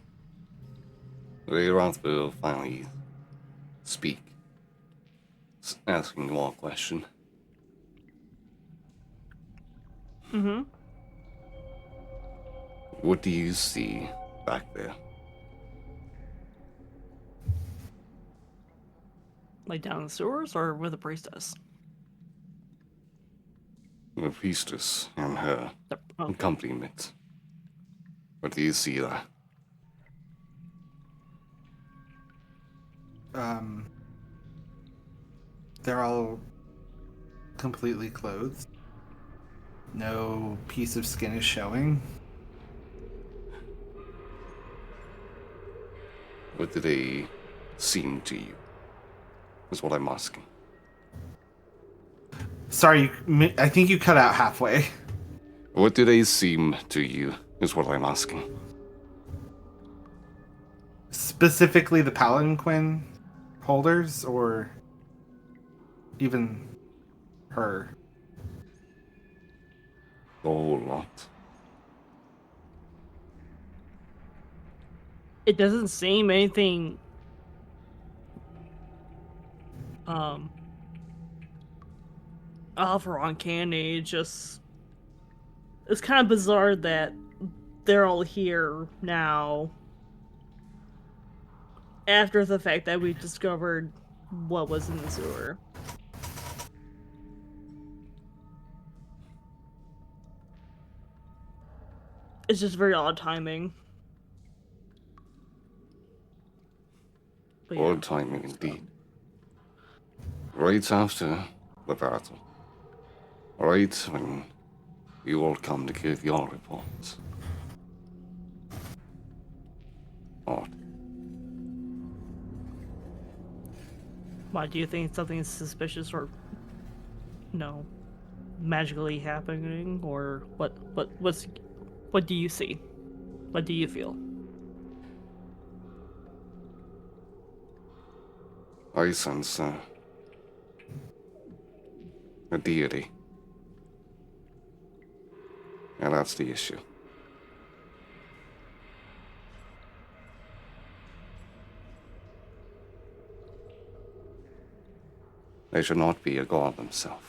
Leiroth will finally speak, asking you all a question. Mm-hmm. What do you see back there? Like down in the sewers or with a priestess? The priestess and her Oh. accompaniment. What do you see there? They're all completely clothed. No piece of skin is showing. What do they seem to you? Is what I'm asking. Sorry, I think you cut out halfway. What do they seem to you? Is what I'm asking. Specifically the palanquin holders, or even her? A whole lot. It doesn't seem anything off or uncanny. Just it's kind of bizarre that they're all here now after the fact that we discovered what was in the sewer. It's just very odd timing. But yeah. Odd timing indeed. Right after the battle. Right when you all come to give your reports. Odd. Why do you think something suspicious or no magically happening, or what do you see? What do you feel? I sense a deity. And that's the issue. They should not be a god themselves.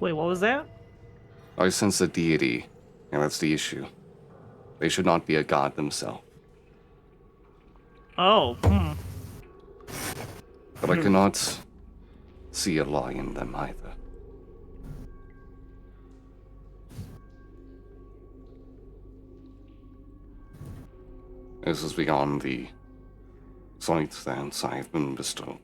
Wait, what was that? I sense a deity, and that's the issue. They should not be a god themselves. Oh, But I cannot see a lie in them either. This is beyond the sight that I've been bestowed.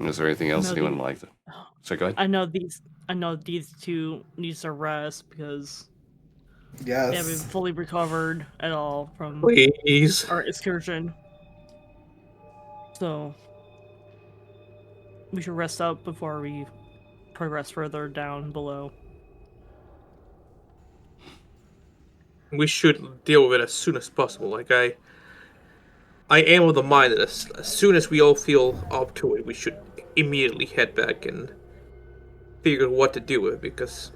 Is there anything else anyone would like to? So go ahead. I know these two needs to rest because Yes. they haven't fully recovered at all from Please. our excursion. So we should rest up before we progress further down below. We should deal with it as soon as possible. Like I am of the mind that as soon as we all feel up to it, we should immediately head back and figure what to do with it, because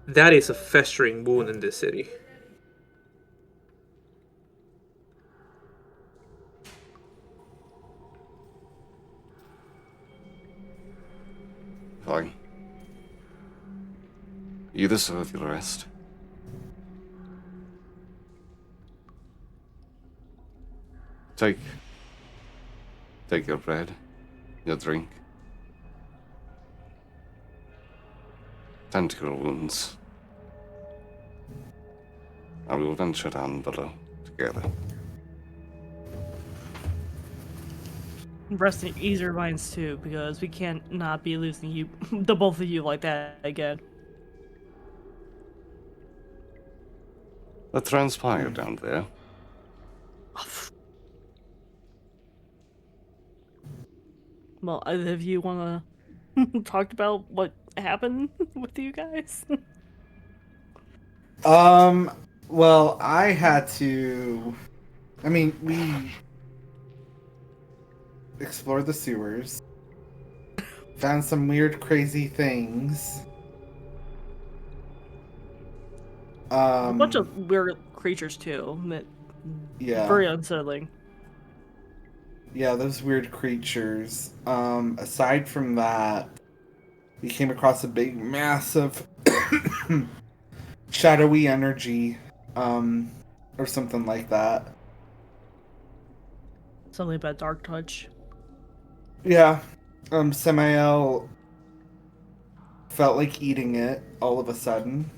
That is a festering wound in this city. Fine. You deserve your rest. Take your bread, your drink. Tend to your wounds. And we will venture down below together. Rest in easier minds too, because we can't not be losing you, the both of you like that again. What transpired down there? Well, either of you want to talk about what happened with you guys? Well, I had to. I mean, we explored the sewers, found some weird, crazy things. A bunch of weird creatures too. Yeah. Very unsettling. Yeah, those weird creatures. Aside from that, we came across a big, massive, shadowy energy, or something like that. Something about dark touch. Yeah. Samael felt like eating it all of a sudden.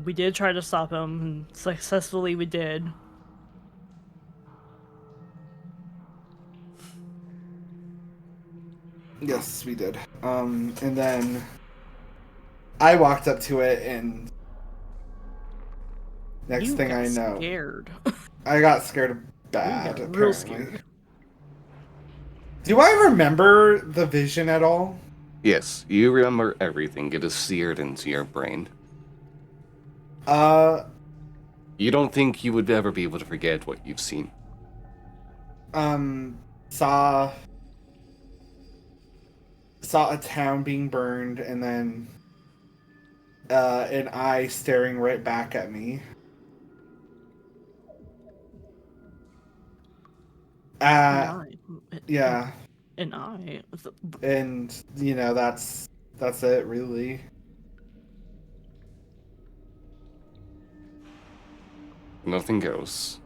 We did try to stop him, and successfully we did. Yes, we did. And then I walked up to it, and next You thing got I know, scared. I got scared bad. You got Apparently. real scared. Do I remember the vision at all? Yes, you remember everything. It is seared into your brain. You don't think you would ever be able to forget what you've seen. Saw a town being burned, and then an eye staring right back at me. Yeah, An eye. and that's it really. Nothing else.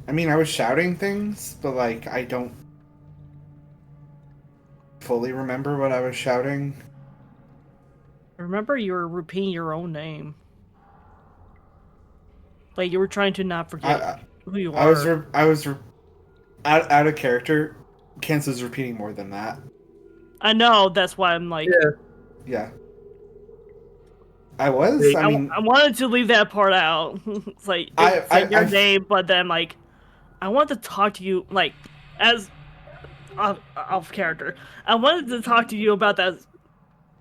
I mean, I was shouting things, but like I don't fully remember what I was shouting. Remember, you were repeating your own name. Like you were trying to not forget who you are. I was out of character. Kenz's repeating more than that. I know. That's why I'm like. Yeah. I was. I mean, I wanted to leave that part out. It's like it's like your name, but then like, I wanted to talk to you like as off character. I wanted to talk to you about that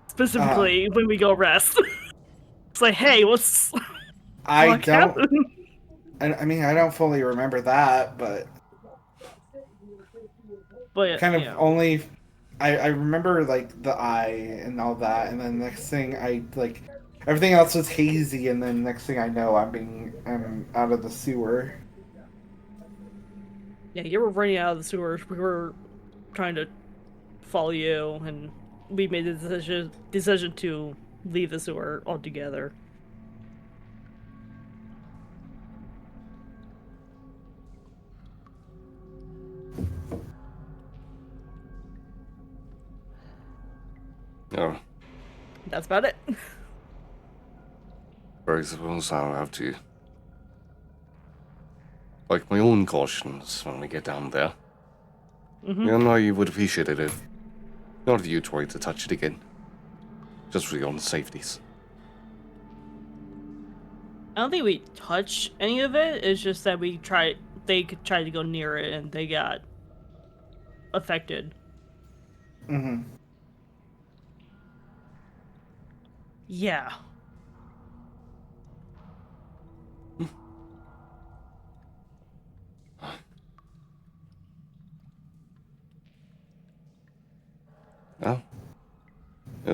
specifically when we go rest. It's like, hey, what's I don't. happened? I mean, I don't fully remember that, but kind of only. I remember like the eye and all that, and then next thing I like. Everything else was hazy, and then next thing I know, I'm out of the sewer. Yeah, you were running out of the sewers. We were trying to follow you, and we made the decision to leave the sewer altogether. Oh, That's about it. I suppose I'll have to like my own cautions when we get down there. You know, you would appreciate it if none of you tried to touch it again. Just for your own safeties. I don't think we touched any of it. It's just that they tried to go near it and they got affected. Mm-hmm. Yeah. Well,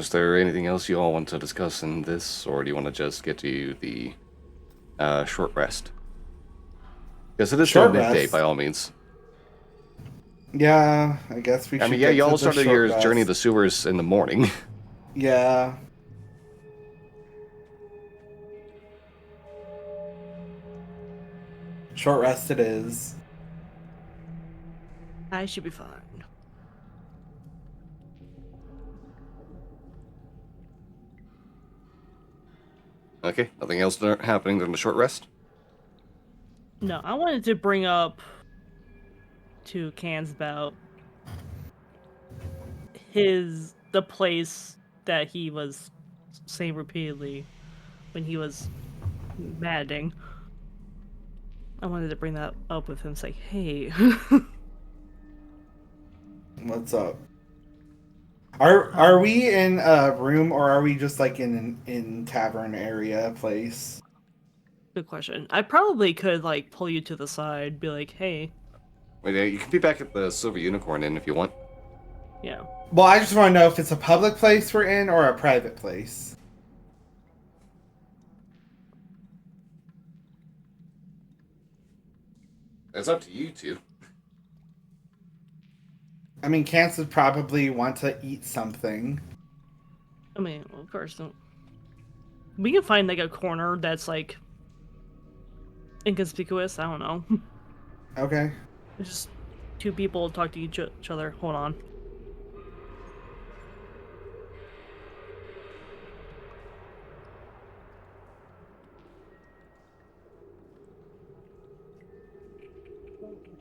Is there anything else you all want to discuss in this, or do you want to just get to the short rest? Because it is still Short midday, rest? by all means. Yeah, I guess we should. I mean, yeah, get you to all the started short your rest. journey to the sewers in the morning. Yeah. Short rest it is. I should be fine. Okay, nothing else happening during the short rest? No, I wanted to bring up to Cans about the place that he was saying repeatedly when he was madding. I wanted to bring that up with him, say, hey. What's up? Are we in a room or are we just like in tavern area place? Good question. I probably could like pull you to the side, be like, hey. Wait, yeah, you can be back at the Silver Unicorn Inn if you want. Yeah. Well, I just want to know if it's a public place we're in or a private place. It's up to you two. I mean, Cance would probably want to eat something. I mean, well, of course. We can find like a corner that's like inconspicuous. I don't know. Okay. Just two people talk to each other. Hold on.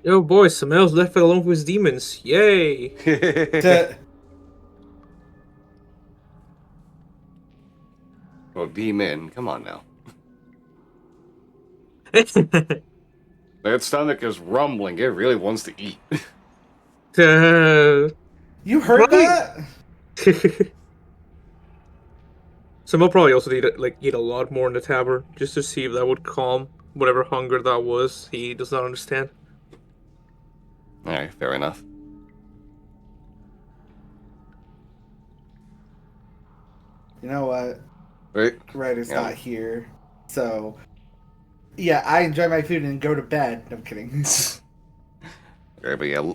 Yo, boy, Samel's left it alone with his demons. Yay! Well, demon, come on now. That stomach is rumbling. It really wants to eat. You heard Right. that? Samel probably also need to eat a lot more in the tavern just to see if that would calm whatever hunger that was. He does not understand. Alright, fair enough. You know what? Right? Ryder's Yeah. not here. So, yeah, I enjoy my food and go to bed. No, I'm kidding. Okay, but yeah,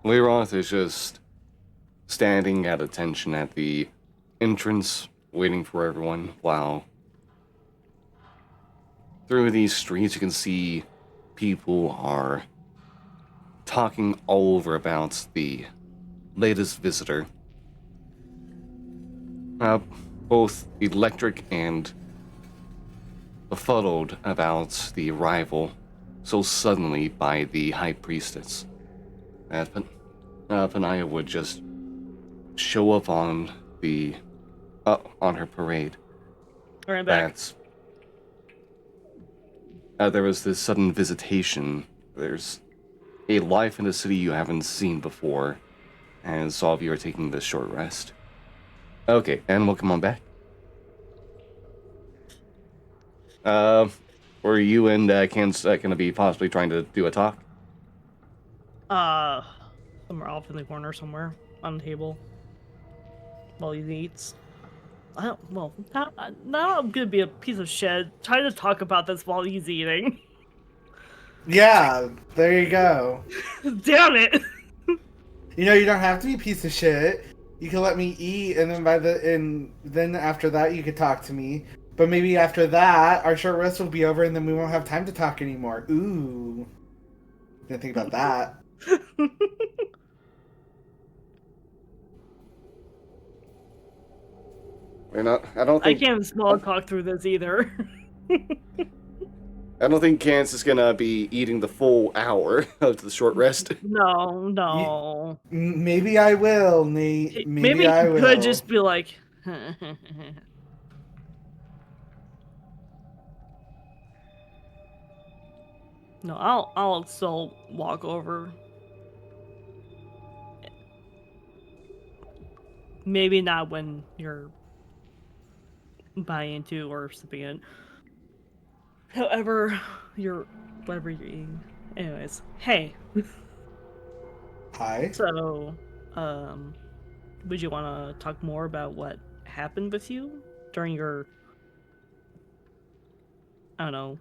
Leroth is just standing at attention at the entrance, waiting for everyone, while through these streets you can see people are talking all over about the latest visitor. Both electric and befuddled about the arrival so suddenly by the High Priestess. That Panaya would just show up on on her parade. Alright, back. There was this sudden visitation. There's a life in the city you haven't seen before, and all of you are taking this short rest. Okay, and welcome on back. Were you and Ken's gonna be possibly trying to do a talk? Somewhere off in the corner somewhere on the table while he eats. Now I'm gonna be a piece of shit trying to talk about this while he's eating. Yeah, there you go. Damn it! You know, you don't have to be a piece of shit. You can let me eat, and then after that, you could talk to me. But maybe after that, our short rest will be over, and then we won't have time to talk anymore. Ooh, didn't think about that. I don't I think can't small talk through this either. I don't think Cance is gonna be eating the full hour of the short rest. No. Maybe I will, Nate. Maybe I he will. could just be like. No, I'll still walk over. Maybe not when you're buying into or sipping it. However, whatever you're eating. Anyways, hey. Hi. So, would you want to talk more about what happened with you during your, I don't know,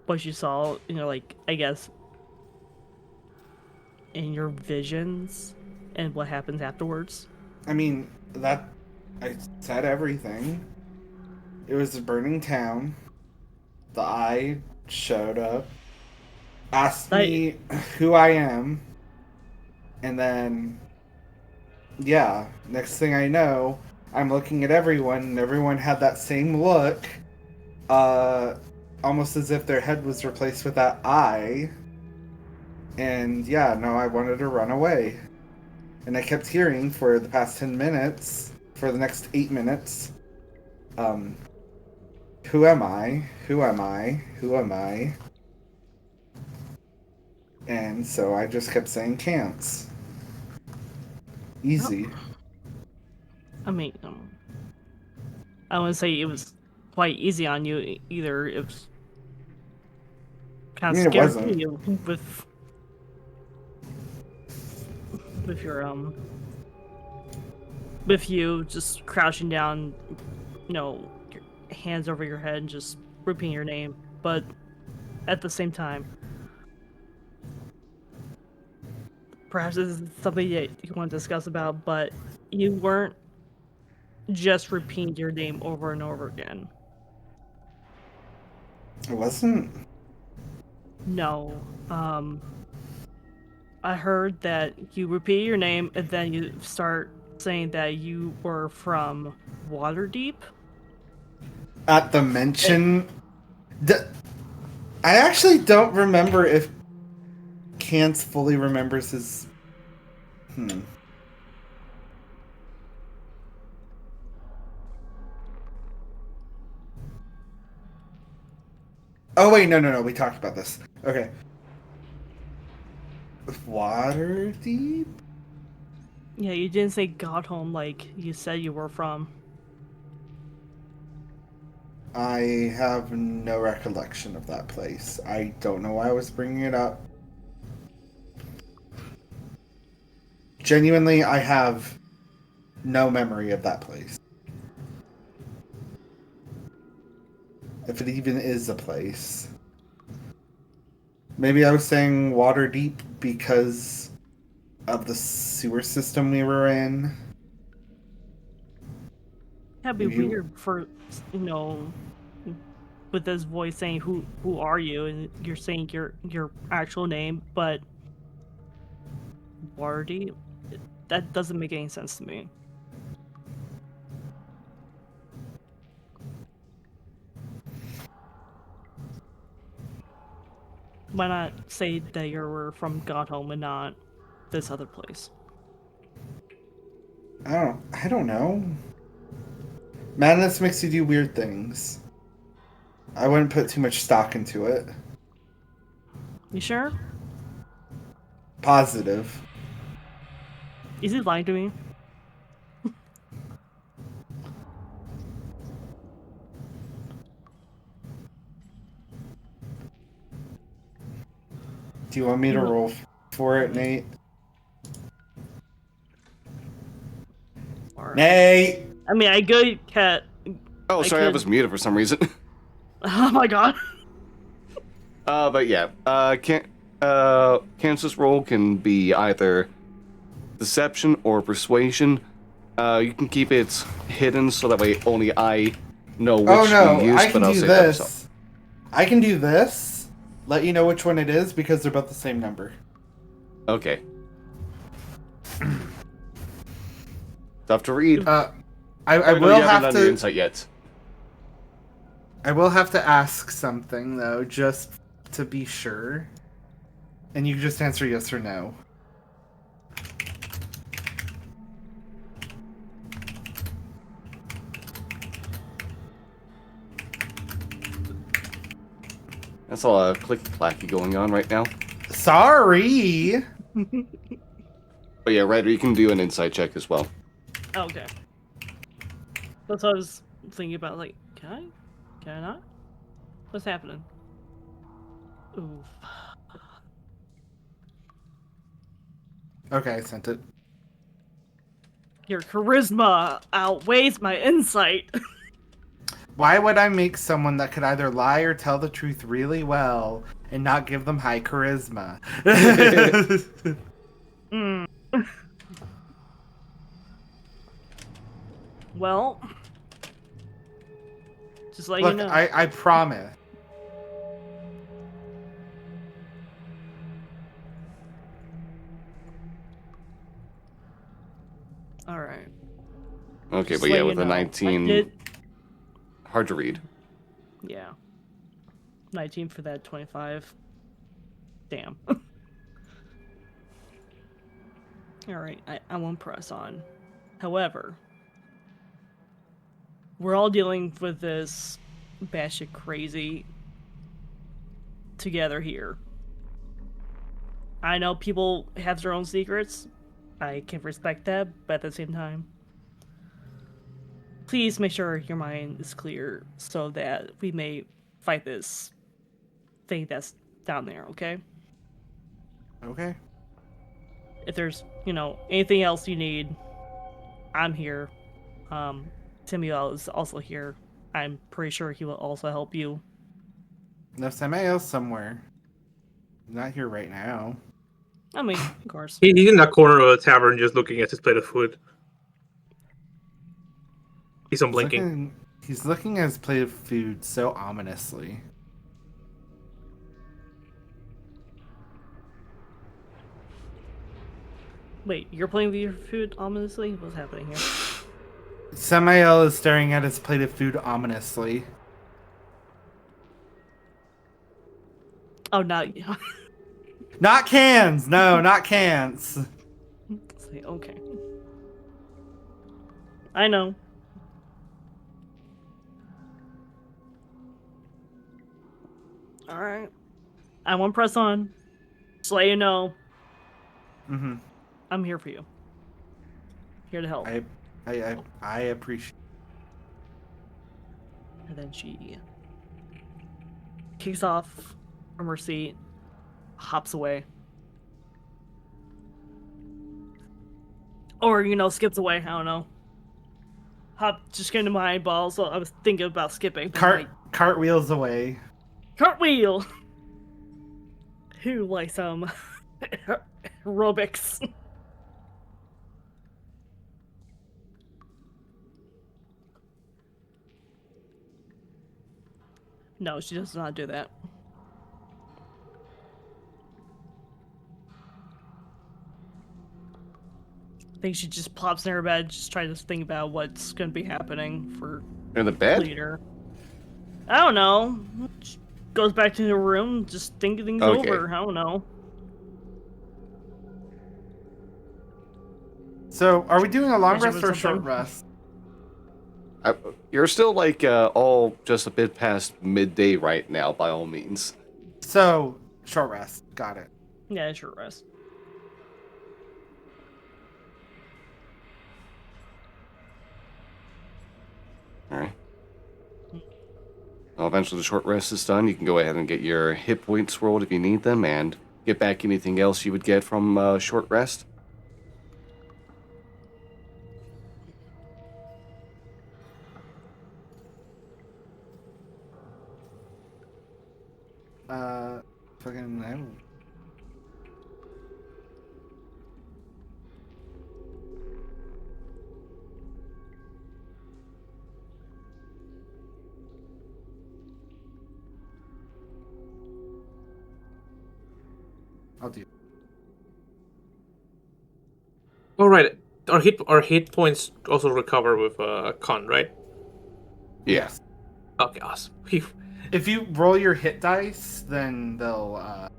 what you saw, like, I guess, in your visions and what happens afterwards? I mean, that I said everything. It was a burning town. The eye showed up, asked I, me who I am, and then, yeah, next thing I know, I'm looking at everyone, and everyone had that same look, uh, almost as if their head was replaced with that eye. And yeah, no, I wanted to run away. And I kept hearing for the past 10 minutes, for the next 8 minutes, who am I? Who am I? Who am I? And so I just kept saying can'ts. Easy. I mean, I wouldn't say it was quite easy on you either. It was I kind of mean, it scary wasn't. you with your with you just crouching down, your hands over your head and just repeating your name, but at the same time, perhaps this is something that you want to discuss about, but you weren't just repeating your name over and over again. It wasn't. No. I heard that you repeat your name and then you start saying that you were from Waterdeep. At the mention. I actually don't remember if Cance fully remembers his. Oh, wait, no. We talked about this. Okay. Waterdeep? Yeah, you didn't say Godhome like you said you were from. I have no recollection of that place. I don't know why I was bringing it up. Genuinely, I have no memory of that place. If it even is a place. Maybe I was saying Waterdeep because of the sewer system we were in. That'd be You- weird for, with this voice saying who are you, and you're saying your actual name, but Waterdeep? That doesn't make any sense to me. Why not say that you're from Godhome and not this other place? I don't know. Madness makes you do weird things. I wouldn't put too much stock into it. You sure? Positive. Is he lying to me? Do you want me to You- roll for it, Nate? Or, Nate! I mean, I could cat. Oh, sorry, I could- was muted for some reason. Oh my god. But yeah, Kansas roll can be either deception or persuasion. You can keep it hidden so that way only I know which Oh no, you use, I can but I'll do say that myself. this. I can do this. Let you know which one it is because they're both the same number. Okay. Tough to read. I Oh, no, will you haven't have done your to. insight yet. I will have to ask something though, just to be sure. And you just answer yes or no. That's a lot of clicky-clacky going on right now. Sorry. But yeah, Ryder, you can do an insight check as well. Okay. That's what I was thinking about. Like, can I? Can I not? What's happening? Ooh. Okay, I sent it. Your charisma outweighs my insight. Why would I make someone that could either lie or tell the truth really well and not give them high charisma? Mm. Well, just let Look, you know. I promise. All right. Okay, Just but let yeah, you with a know. I 19, did- hard to read. Yeah. 19 for that 25. Damn. Alright, I won't press on. However, we're all dealing with this batshit crazy together here. I know people have their own secrets. I can respect that, but at the same time, please make sure your mind is clear so that we may fight this thing that's down there, okay? Okay. If there's, anything else you need, I'm here. Samuel is also here. I'm pretty sure he will also help you. There's somebody else somewhere. Not here right now. I mean, of course. He's in that corner of the tavern just looking at his plate of food. He's unblinking. He's looking at his plate of food so ominously. Wait, you're playing with your food ominously? What's happening here? Samael is staring at his plate of food ominously. Oh, not you. Not cans! No, not cans. Okay. I know. Alright. I won't press on. Just let you know. Mm-hmm. I'm here for you. Here to help. I appreciate. And then she kicks off from her seat, hops away. Or, skips away, I don't know. Hop just came to my eyeball, so I was thinking about skipping. But Cartwheels away. cartwheel! Who likes aerobics? No, she does not do that. I think she just plops in her bed, just trying to think about what's going to be happening for In the bed? later. I don't know. She goes back to her room, just thinking things Okay. over. I don't know. So, are we doing a long Catch up rest with or a short something? rest? You're still all just a bit past midday right now, by all means. So, short rest. Got it. Yeah, sure, rest. Alright. Well, eventually the short rest is done. You can go ahead and get your hit points rolled if you need them, and get back anything else you would get from short rest. Fucking no. I'll do. All right, our hit points also recover with con, right? Yeah. Okay, awesome. Phew. If you roll your hit dice, then they'll.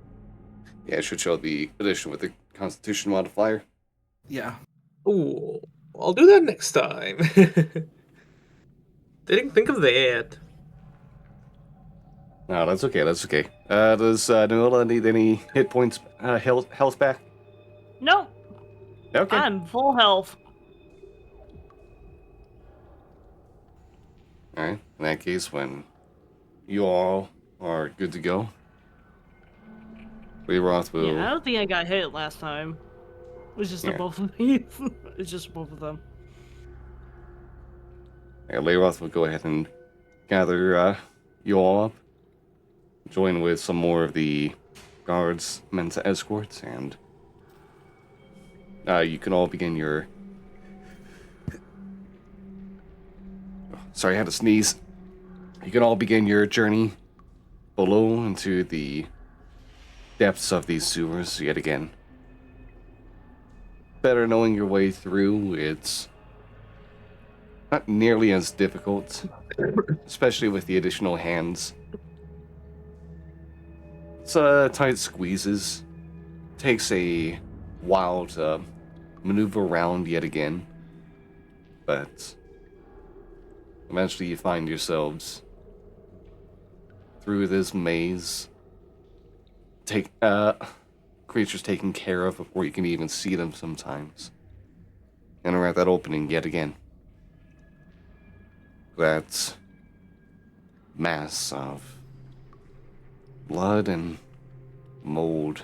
Yeah, it should show the addition with the Constitution modifier. Yeah. Ooh, I'll do that next time. Didn't think of that. No, that's okay. That's okay. Does Danila need any hit points, health back? No, Okay. I'm full health. Alright. In that case, when you all are good to go, Roth will. Yeah, I don't think I got hit last time. It was just Yeah. the both of these. It's just both of them. Layroth will go ahead and gather you all up, join with some more of the guards, men's escorts, and you can all begin your... Sorry, I had to sneeze. You can all begin your journey below into the depths of these sewers yet again. Better knowing your way through, it's not nearly as difficult, especially with the additional hands. It's tight squeezes. Takes a while to maneuver around yet again, but eventually you find yourselves through this maze. Creatures taken care of before you can even see them sometimes. And we're at that opening yet again. That mass of blood and mold.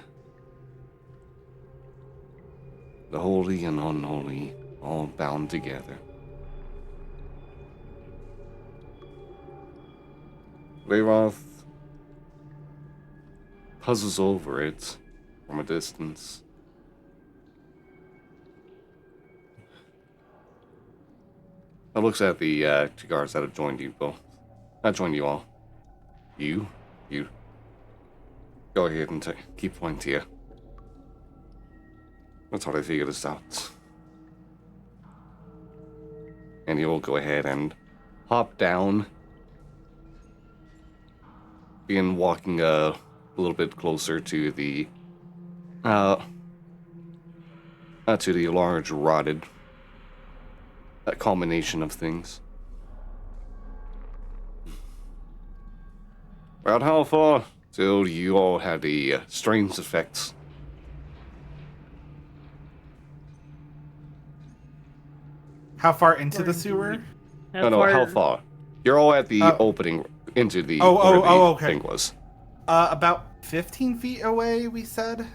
The holy and unholy all bound together. Layroth puzzles over it from a distance. It looks at the two guards that have joined you both. Not joined you all. You. Go ahead and keep pointing to you. That's how I figured this out. And you'll go ahead and hop down. Begin walking a little bit closer to the large rotted culmination of things. About how far till you all had the strange effects? How far into the sewer? No, how far? You're all at the opening into the okay. thing was. About 15 feet away, we said.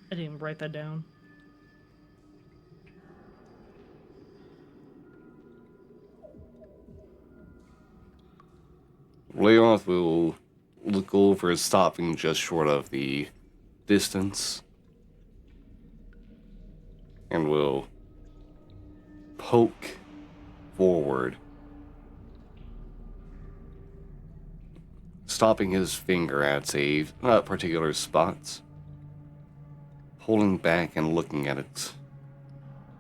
I didn't even write that down. Leonoth will look over, stopping just short of the distance, and will poke forward, stopping his finger at a particular spot, pulling back and looking at it,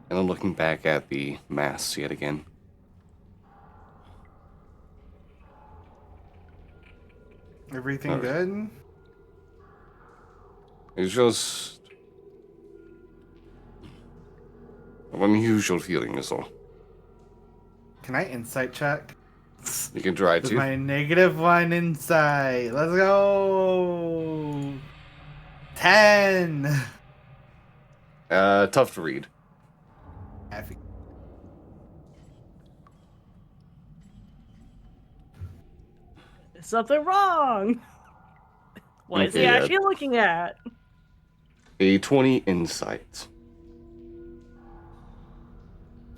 and then looking back at the mass yet again. Everything good? It's just an unusual feeling is all. Can I insight check? You can try With to. my -1 insight. Let's go. 10. Tough to read. There's something wrong. What is he Okay, actually looking at? A 20 insight.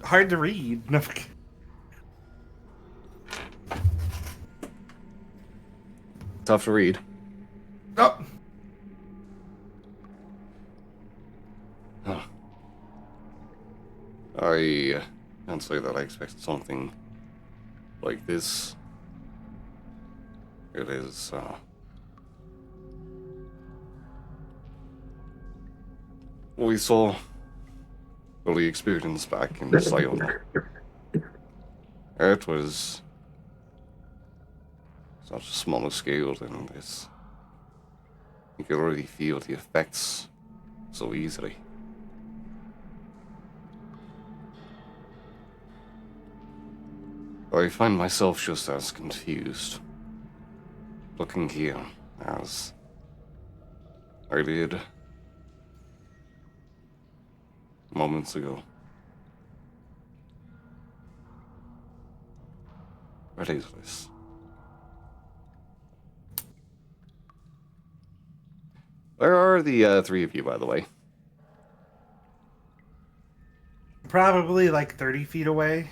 Hard to read. No. Tough to read. Oh. Huh. I can't say that I expected something like this. It is, what we saw, early experience back in Sion. It was such a smaller scale than this. You can already feel the effects so easily. I find myself just as confused, looking here as I did moments ago. What is this? Where are the three of you, by the way? Probably like 30 feet away.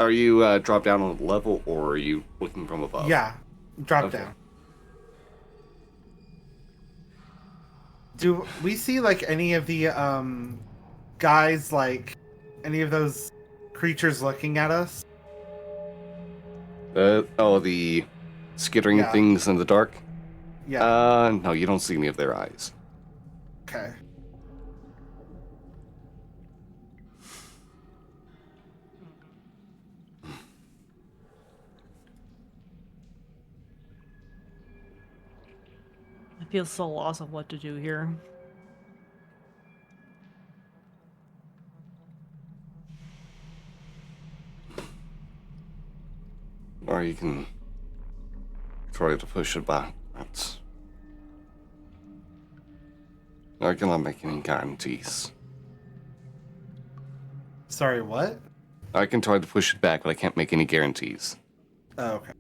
Are you dropped down on the level, or are you looking from above? Yeah, drop Okay. down. Do we see like any of the guys, like any of those creatures looking at us? The skittering Yeah. things in the dark? Yeah. No, you don't see any of their eyes. Okay. I feel so lost of what to do here. Or you can try to push it back. I cannot make any guarantees. Sorry, what? I can try to push it back, but I can't make any guarantees. Oh, okay.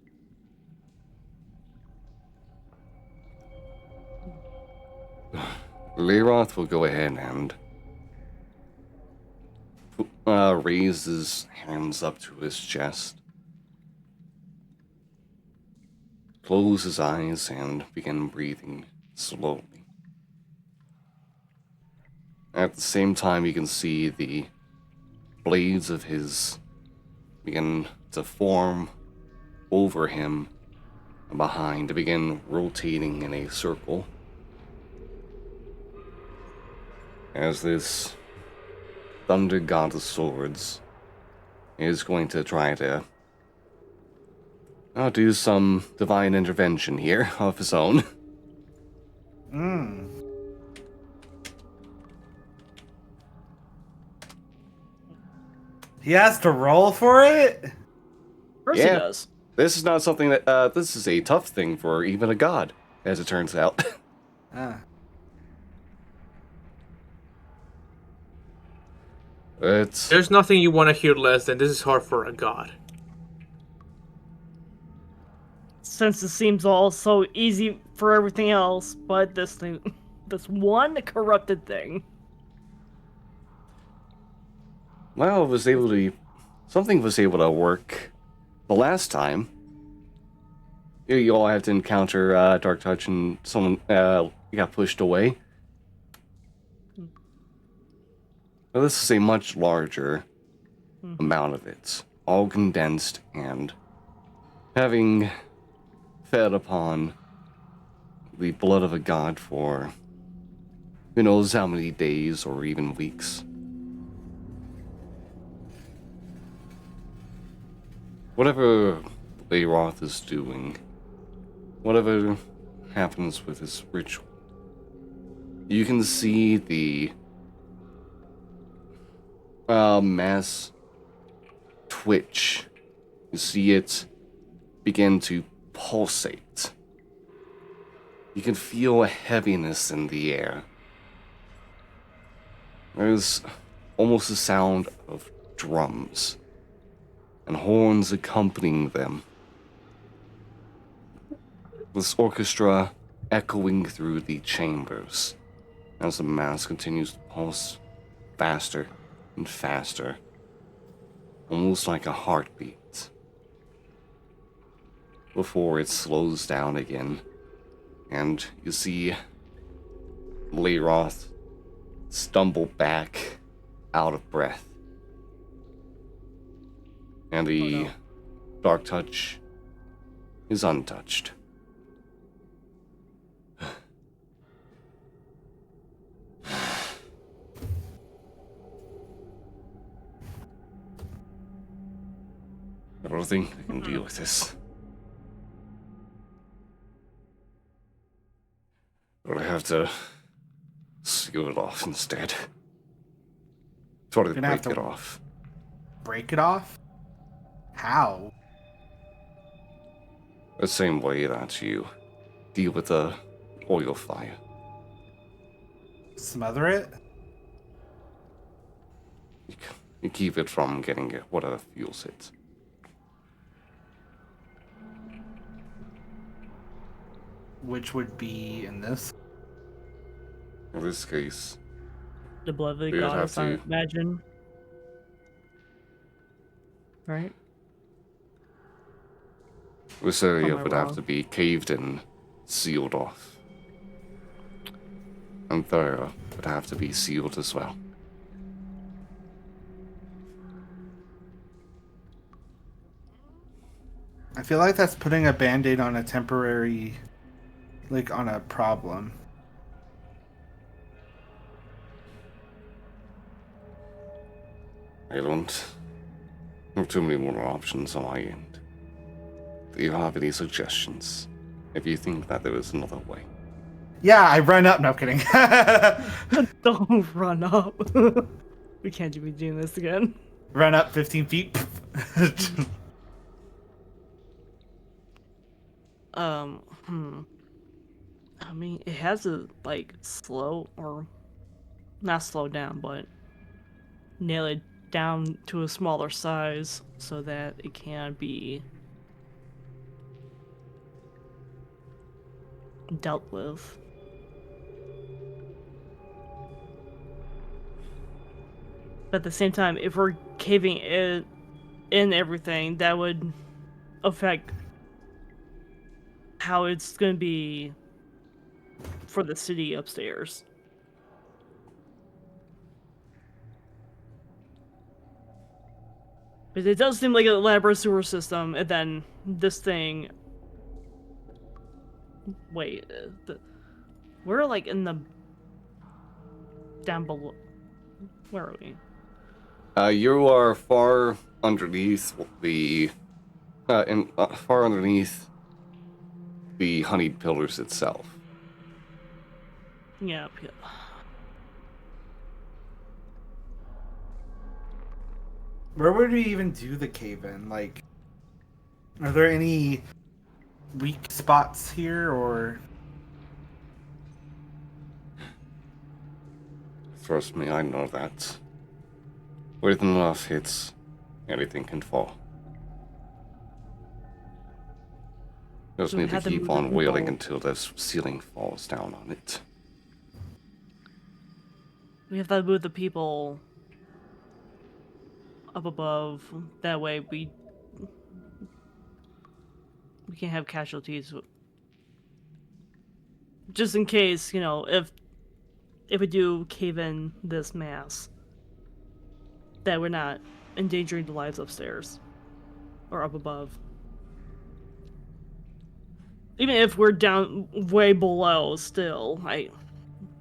Leroth will go ahead and raise his hands up to his chest, close his eyes, and begin breathing slowly. At the same time, you can see the blades of his begin to form over him and behind to begin rotating in a circle. As this Thunder God of Swords is going to try to do some divine intervention here of his own. He has to roll for it? Of course he does. This is not something that, this is a tough thing for even a god, as it turns out. Ah. It's... There's nothing you want to hear less than this is hard for a god. Since it seems all so easy for everything else, but this thing, this one corrupted thing. Well, something was able to work the last time. You all had to encounter Dark Touch and someone got pushed away. Well, this is a much larger amount of it, all condensed and having fed upon the blood of a god for who knows how many days or even weeks. Whatever Layroth is doing, whatever happens with his ritual, you can see the mass twitch. You see it begin to pulsate. You can feel a heaviness in the air. There's almost a sound of drums and horns accompanying them. This orchestra echoing through the chambers as the mass continues to pulse faster and faster, almost like a heartbeat, before it slows down again, and you see Layroth stumble back out of breath. And the Dark Touch is untouched. I don't think I can deal with this. But I have to seal it off instead. Try to Gonna have break to- it off. Break it off? How? The same way that you deal with the oil fire. Smother it? You keep it from getting whatever fuels it. Which would be in this? In this case, The blood of the We would have goddess, I to- imagine. Right? This area Am I would have wrong? to be caved in, sealed off. And there would have to be sealed as well. I feel like that's putting a band-aid on a temporary, like, on a problem. I don't have too many more options on my end. Do you have any suggestions? If you think that there is another way. Yeah, I run up. No, I'm kidding. Don't run up. We can't be doing this again. Run up 15 feet. I mean, it has to, like, slow, or not slow down, but nail it down to a smaller size so that it can be dealt with. But at the same time, if we're caving it in everything, that would affect how it's going to be for the city upstairs. But it does seem like an elaborate sewer system, and then this thing... Wait, we're like in the... down below... Where are we? You are far underneath the... far underneath the honeyed pillars itself. Yeah, Where would we even do the cave in? Like, are there any weak spots here, or? Trust me, I know that. With enough hits, anything can fall. Just So we need to had to keep move the on wailing people. until this ceiling falls down on it. we have to move the people up above. That way we can't have casualties. Just in case, you know, if we do cave in this mass, that we're not endangering the lives upstairs or up above. Even if we're down way below, still, I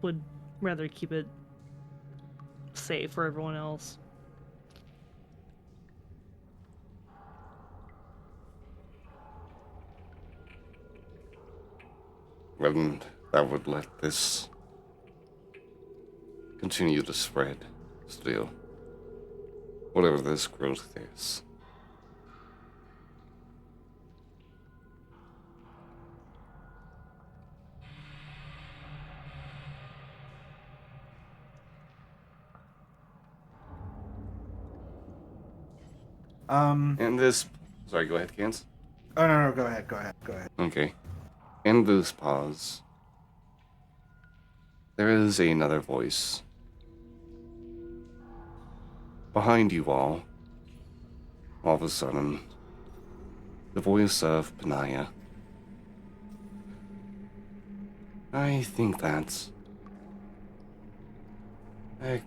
would rather keep it safe for everyone else. And that would let this continue to spread still. Whatever this growth is. And this... Sorry, go ahead, Cans. Oh no, go ahead. Okay. In this pause, there is another voice. Behind you all of a sudden, the voice of Panaya. I think that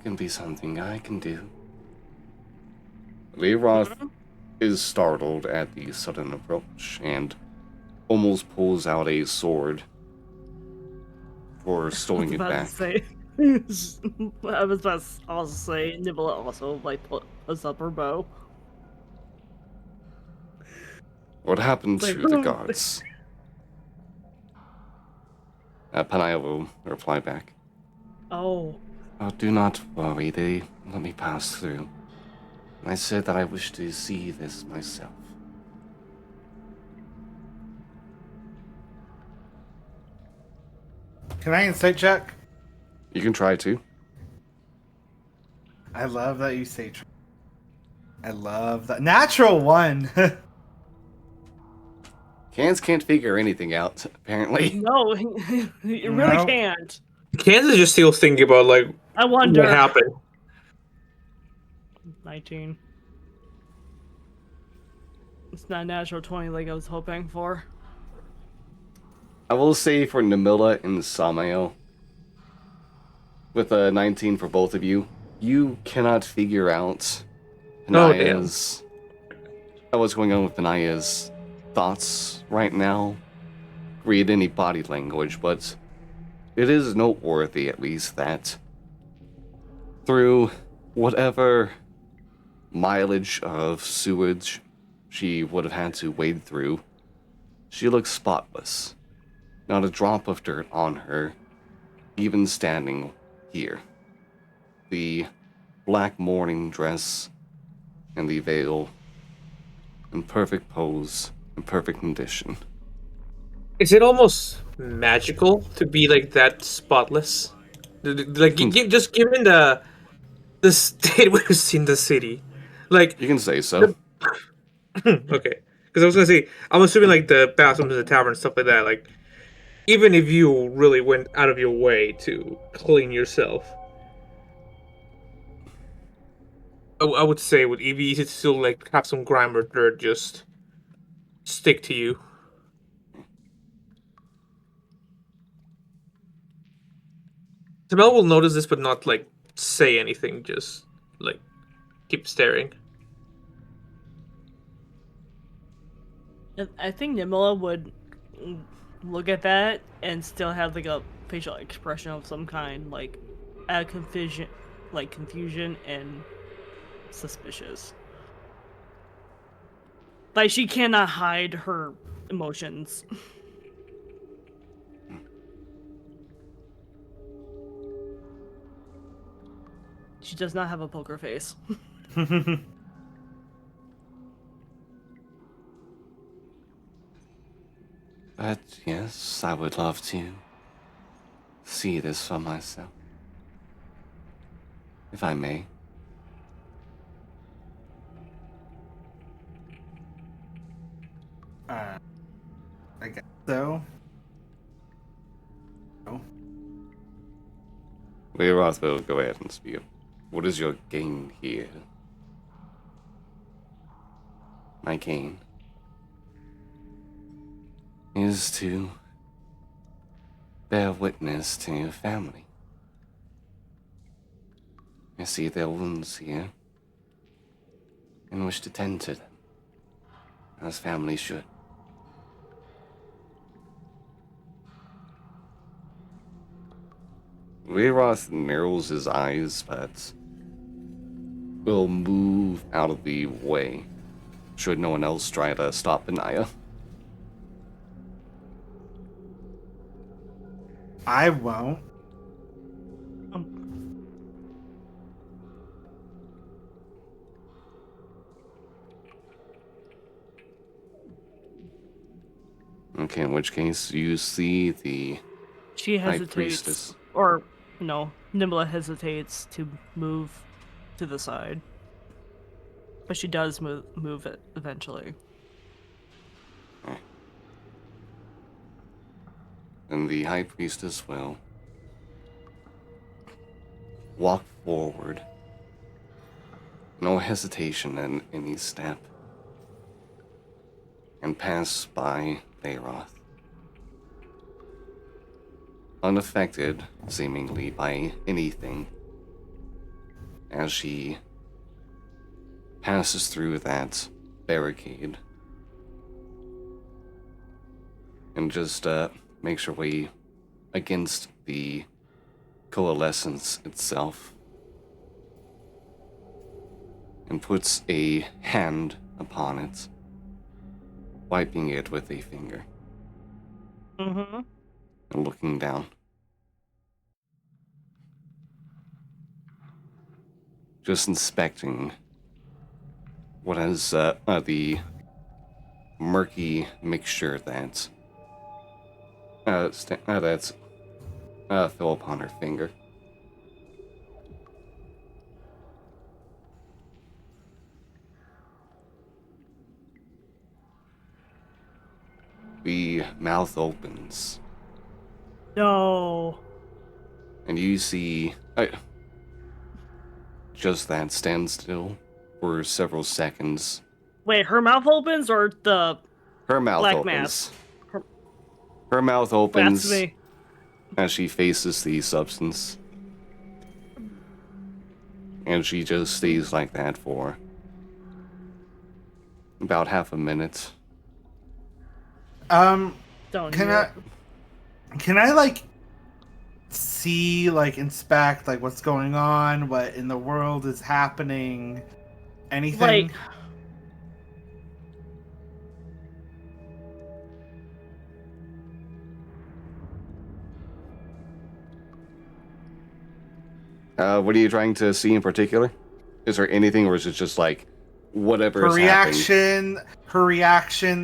can be something I can do. Leroth is startled at the sudden approach and almost pulls out a sword for stowing it back. I was about to also say, Nibble also like puts up her bow. What happened Like, to the guards? Panaya will reply back. Oh, Do not worry, they let me pass through. I said that I wish to see this myself. Can I insight check? You can try to. I love that you say. I love that natural one. Cans can't figure anything out, apparently. no, you really No. can't. Kansas is just still thinking about like I What wonder. happened? 19. It's not a natural 20 like I was hoping for. I will say for Namilla and Samael, with a 19 for both of you, you cannot figure out Oh, damn. what's going on with Panaya's thoughts right now. Read any body language, but it is noteworthy at least that through whatever mileage of sewage she would have had to wade through, she looks spotless. Not a drop of dirt on her, even standing here. The black mourning dress and the veil in perfect pose and perfect condition. Is it almost magical to be like that spotless? Like, just given the state we've seen the city, like You can say so. the okay. Because I was gonna say, I'm assuming like the bathrooms in the tavern and stuff like that. Like, even if you really went out of your way to clean yourself, I would say it would be easy to still like have some grime or dirt just stick to you. Isabel will notice this, but not like say anything. Just like keep staring. I think Nimila would look at that and still have like a facial expression of some kind, like confusion and suspicious. Like she cannot hide her emotions. She does not have a poker face. But yes, I would love to see this for myself. If I may. I guess so. Oh. Leroth will go ahead and speak. What is your gain here? My gain is to bear witness to your family. I see their wounds here and wish to tend to them, as families should. Leroth narrows his eyes, but will move out of the way should no one else try to stop Anaya. I won't. Okay, in which case you see the She High hesitates, Priestess. or no, Nimla hesitates to move to the side, but she does move it eventually. And the High Priestess will walk forward. No hesitation in any step. And pass by Leroth. Unaffected, seemingly, by anything. As she passes through that barricade. And just makes her way against the coalescence itself. And puts a hand upon it, wiping it with a finger. Mm-hmm. And looking down. Just inspecting what is the murky mixture that fell upon her finger. The mouth opens, No. and you see just that, stands still for several seconds. Wait, her mouth opens or the Her mouth black opens. mass? Her mouth opens Blasphemy. as she faces the substance. And she just stays like that for about half a minute. Don't Can do I, it. can I like see, like inspect, like what's going on, what in the world is happening, anything? Like, What are you trying to see in particular? Is there anything, or is it just like whatever her is reaction,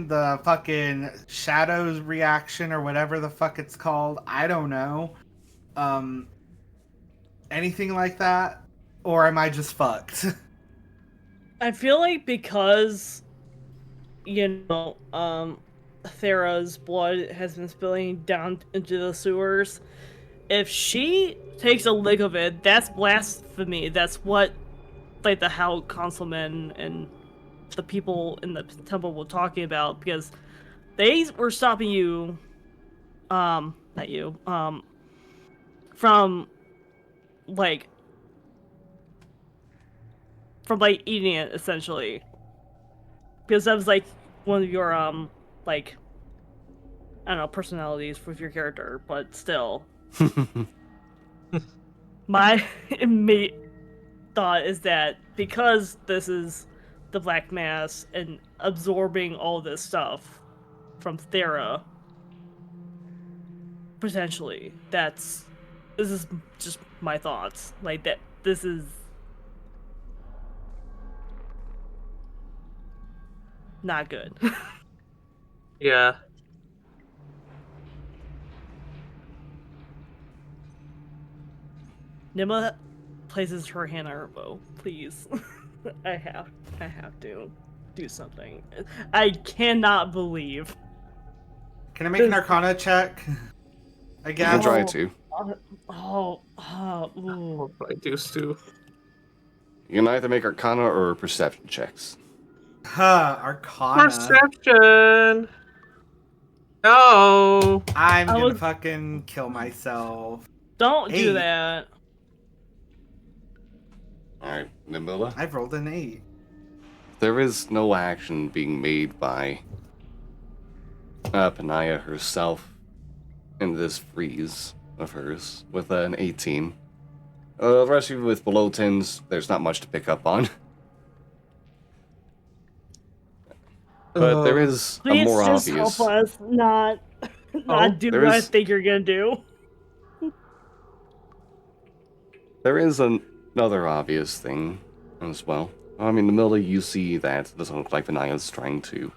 the fucking shadows reaction or whatever the fuck it's called. I don't know. Anything like that? Or am I just fucked? I feel like because, Thera's blood has been spilling down into the sewers, if she takes a lick of it, that's blasphemy. That's what, like, the Hell Councilmen and the people in the temple were talking about, because they were stopping you, not you, from, like, eating it, essentially. Because that was, like, one of your, like, I don't know, personalities with your character, but still. My immediate thought is that because this is the Black Mass and absorbing all this stuff from Thera, potentially, this is just my thoughts. Like, that this is not good. Yeah. Nima places her hand on her bow. Please. I have to do something. I cannot believe. Can I make an Arcana check? I You guess. can try to. Ooh. What would I do, Stu? You can either make Arcana or Perception checks. Arcana. Perception! No! I'm I gonna was- fucking kill myself. Don't do 8. that. Alright, Nimilla. I've rolled an 8. There is no action being made by Panaya herself in this freeze of hers with an 18. The rest of you with below 10s, there's not much to pick up on. But there is a Please more just obvious. help us not do there what I is- think you're gonna do. There is another obvious thing as well. I mean, the middle you see that it doesn't look like Panaya's trying to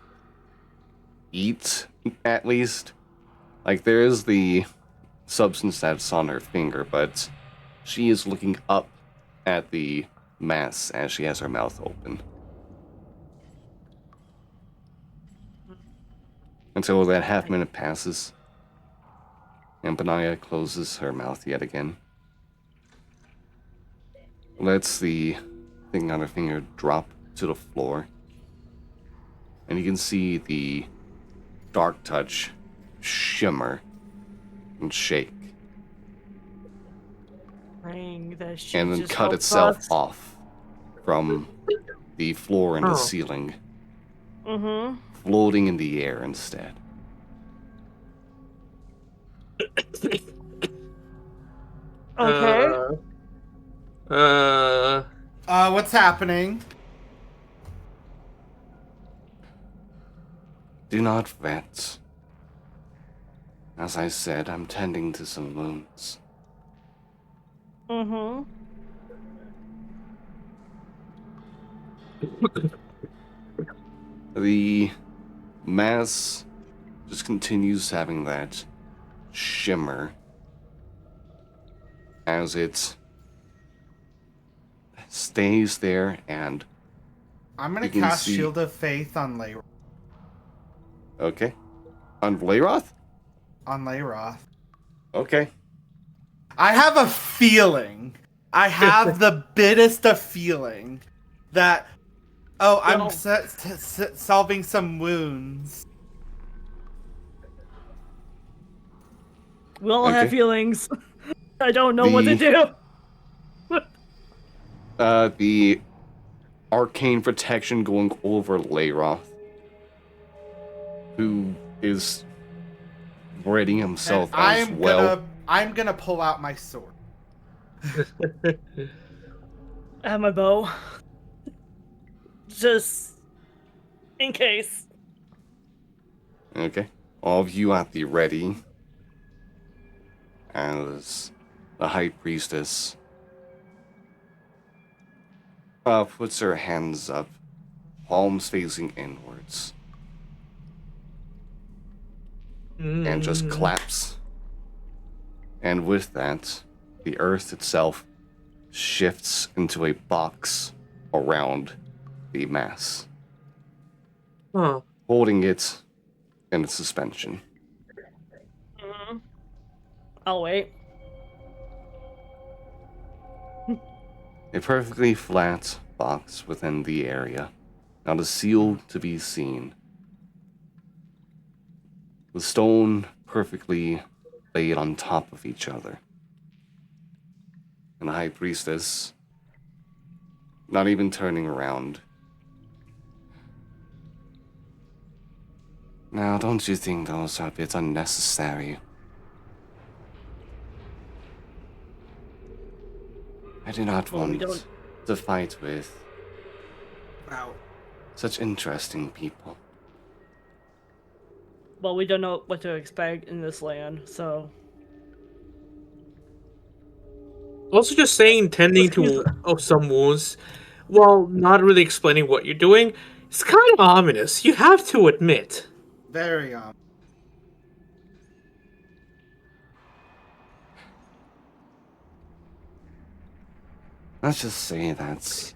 eat, at least. Like, there is the substance that's on her finger, but she is looking up at the mass as she has her mouth open. Until that half minute passes, and Panaya closes her mouth yet again. Lets the thing on her finger drop to the floor, and you can see the dark touch shimmer and shake, Praying that she and then just cut helps itself us. off from the floor and Oh. the ceiling, Mm-hmm. floating in the air instead. Okay. What's happening? Do not fret. As I said, I'm tending to some wounds. Mm-hmm. The mass just continues having that shimmer as it stays there, and I'm gonna You can cast see- Shield of Faith on okay. On Vlaroth? Layroth. Okay. I have a feeling I have the bittest of feeling that I'm No. solving some wounds. We all have Okay. feelings. I don't know what to do. The arcane protection going over Layroth, who is readying And himself as well. I'm gonna pull out my sword. I have my bow. Just in case. Okay. All of you at the ready as the High Priestess puts her hands up, palms facing inwards, and just claps. And with that, the earth itself shifts into a box around the mass, Huh. holding it in suspension. I'll wait. A perfectly flat box within the area, not a seal to be seen. The stone perfectly laid on top of each other. And the High Priestess, not even turning around. Now, don't you think those are a bit unnecessary? I do not Well, we want don't- to fight with Wow. such interesting people. Well, we don't know what to expect in this land, so. Also, just saying tending to some wounds while not really explaining what you're doing, it's kind of ominous. You have to admit. Very Let's just say that,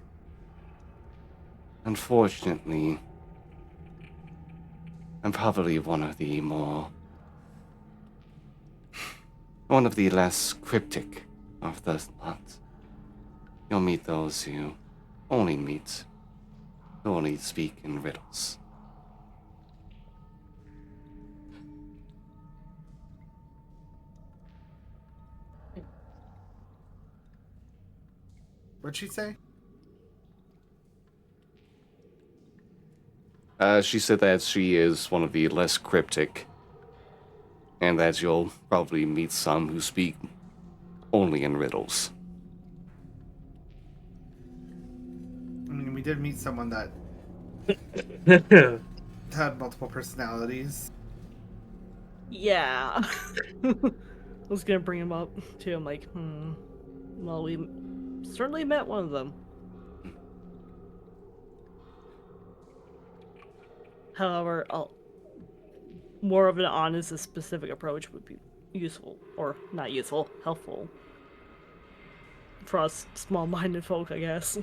unfortunately, I'm probably one of the less cryptic of the lot. You'll meet those who only speak in riddles. What'd she say? She said that she is one of the less cryptic, and that you'll probably meet some who speak only in riddles. I mean, we did meet someone that had multiple personalities. Yeah. I was gonna bring him up too. I'm like, well, we certainly met one of them. However, more of an honest and specific approach would be useful, or not useful, helpful for us small-minded folk, I guess.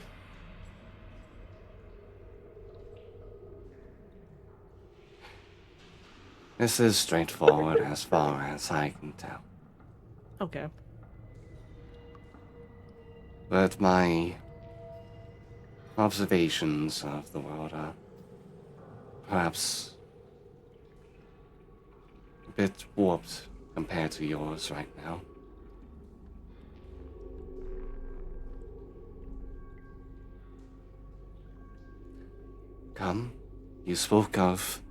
This is straightforward as far as I can tell. Okay. But my observations of the world are perhaps a bit warped compared to yours right now. Come, you spoke of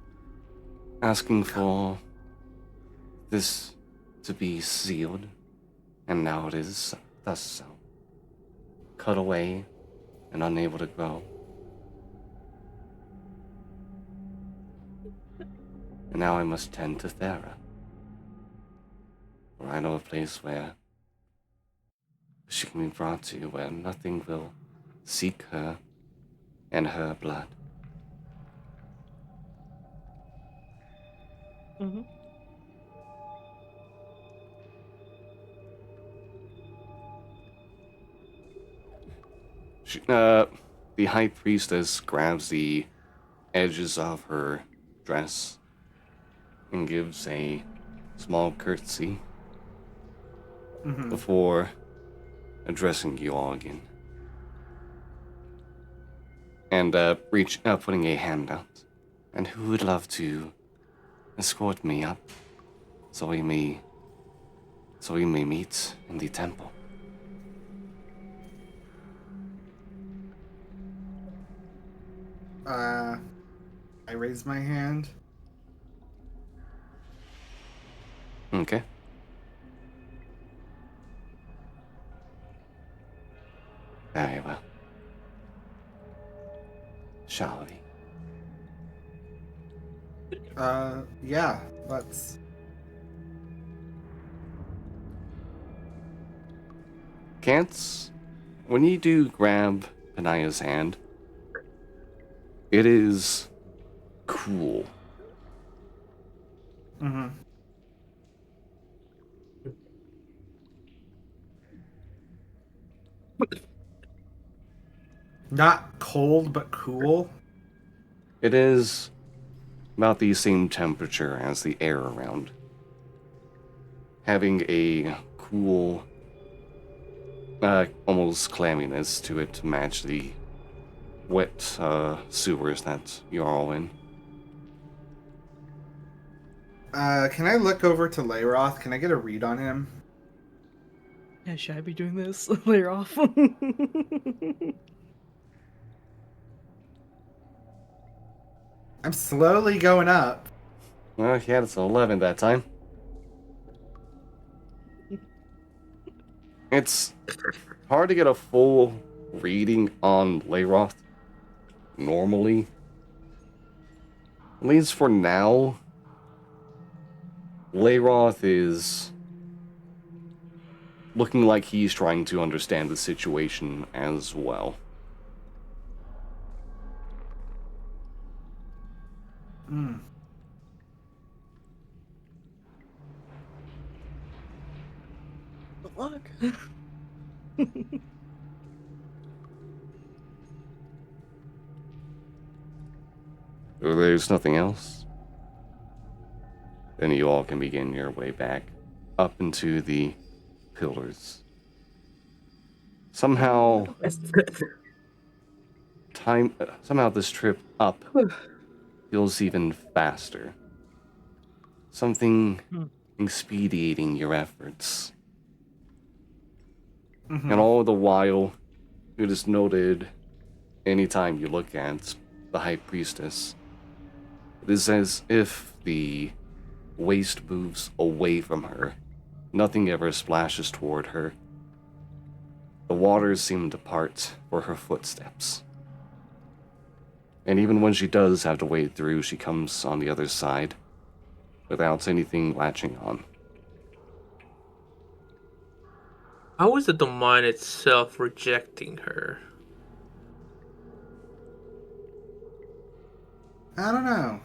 asking for this to be sealed, and now it is thus so. Cut away and unable to grow. And now I must tend to Thera. For I know a place where she can be brought to, where nothing will seek her and her blood. Mm-hmm. The High Priestess grabs the edges of her dress and gives a small curtsy before addressing you all again. And putting a hand out. And who would love to escort me up so we may meet in the temple? I raise my hand. Okay. Very well. Shall we? Yeah, let's. Kance, when you do grab Panaya's hand, it is cool. Mm-hmm. Not cold, but cool. It is about the same temperature as the air around. Having a cool, almost clamminess to it to match the wet sewers that you're all in. Can I look over to Layroth? Can I get a read on him? Yeah, should I be doing this later off? I'm slowly going up. Well, yeah, it's 11 that time. It's hard to get a full reading on Layroth normally. At least for now, Layroth is looking like he's trying to understand the situation as well. Hmm. Good luck. If there's nothing else, then you all can begin your way back up into the pillars. Somehow this trip up feels even faster. Something expediting your efforts. Mm-hmm. And all the while, it is noted anytime you look at the High Priestess, it is as if the waste moves away from her. Nothing ever splashes toward her. The waters seem to part for her footsteps. And even when she does have to wade through, she comes on the other side without anything latching on. How is the domain itself rejecting her? I don't know.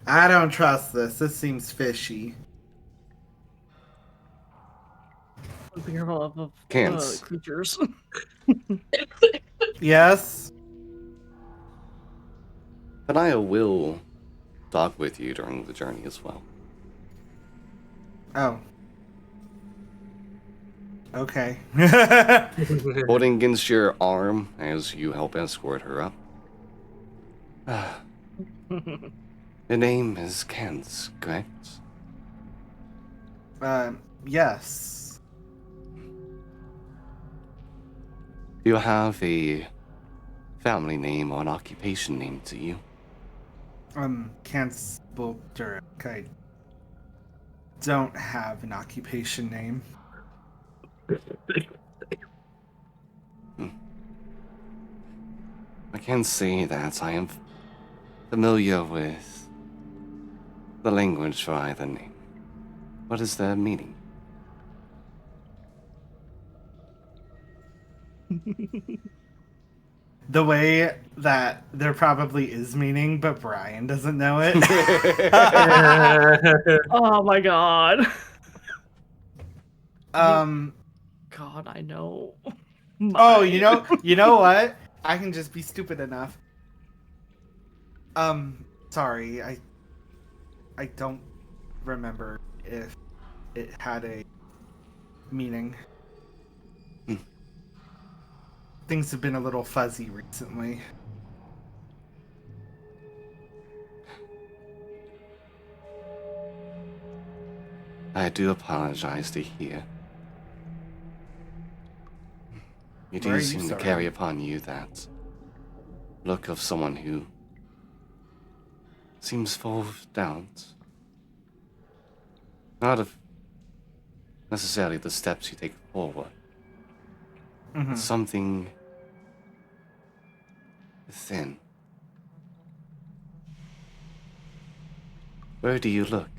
I don't trust this. This seems fishy. Be careful of Kance. creatures. Yes? Panaya will talk with you during the journey as well. Oh. Okay. Holding against your arm as you help escort her up. The name is Kance, correct? Yes. Do you have a family name or an occupation name to you? Cancel Dirk. I don't have an occupation name. I can say that I am familiar with the language for either name. What is their meaning? The way that there probably is meaning, but Brian doesn't know it. Oh my god. um, God, I know. Oh, you know what? I can just be stupid enough. Sorry, I don't remember if it had a meaning. Hmm. Things have been a little fuzzy recently. I do apologize to hear. You Why are do you seem to sorry? carry upon you that look of someone who seems full of doubt. Not of necessarily the steps you take forward, but Mhm. something within. Where do you look,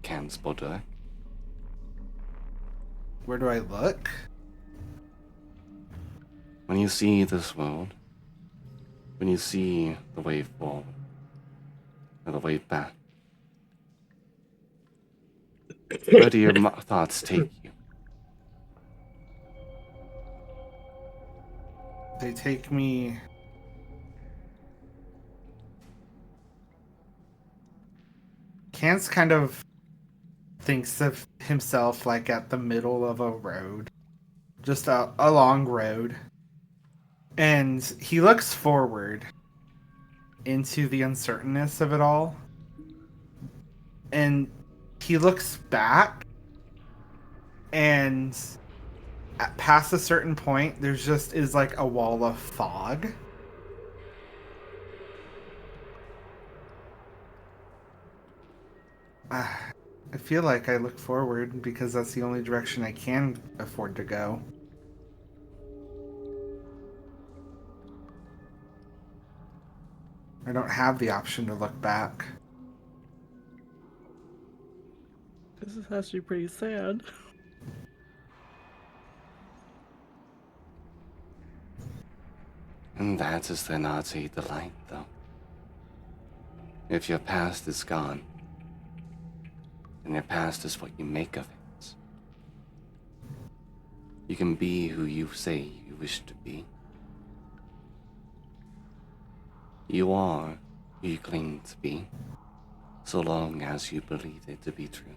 Kansbodur? Where do I look? When you see this world, when you see the way forward, or the way back, where do your thoughts take you? They take me. Kans kind of thinks of himself like at the middle of a road, just a long road. And he looks forward into the uncertainness of it all. And he looks back, and past a certain point, there's just is like a wall of fog. I feel like I look forward because that's the only direction I can afford to go. I don't have the option to look back. This is actually pretty sad. And that is the Nazi delight, though. If your past is gone, then your past is what you make of it. You can be who you say you wish to be. You are who you claim to be, so long as you believe it to be true.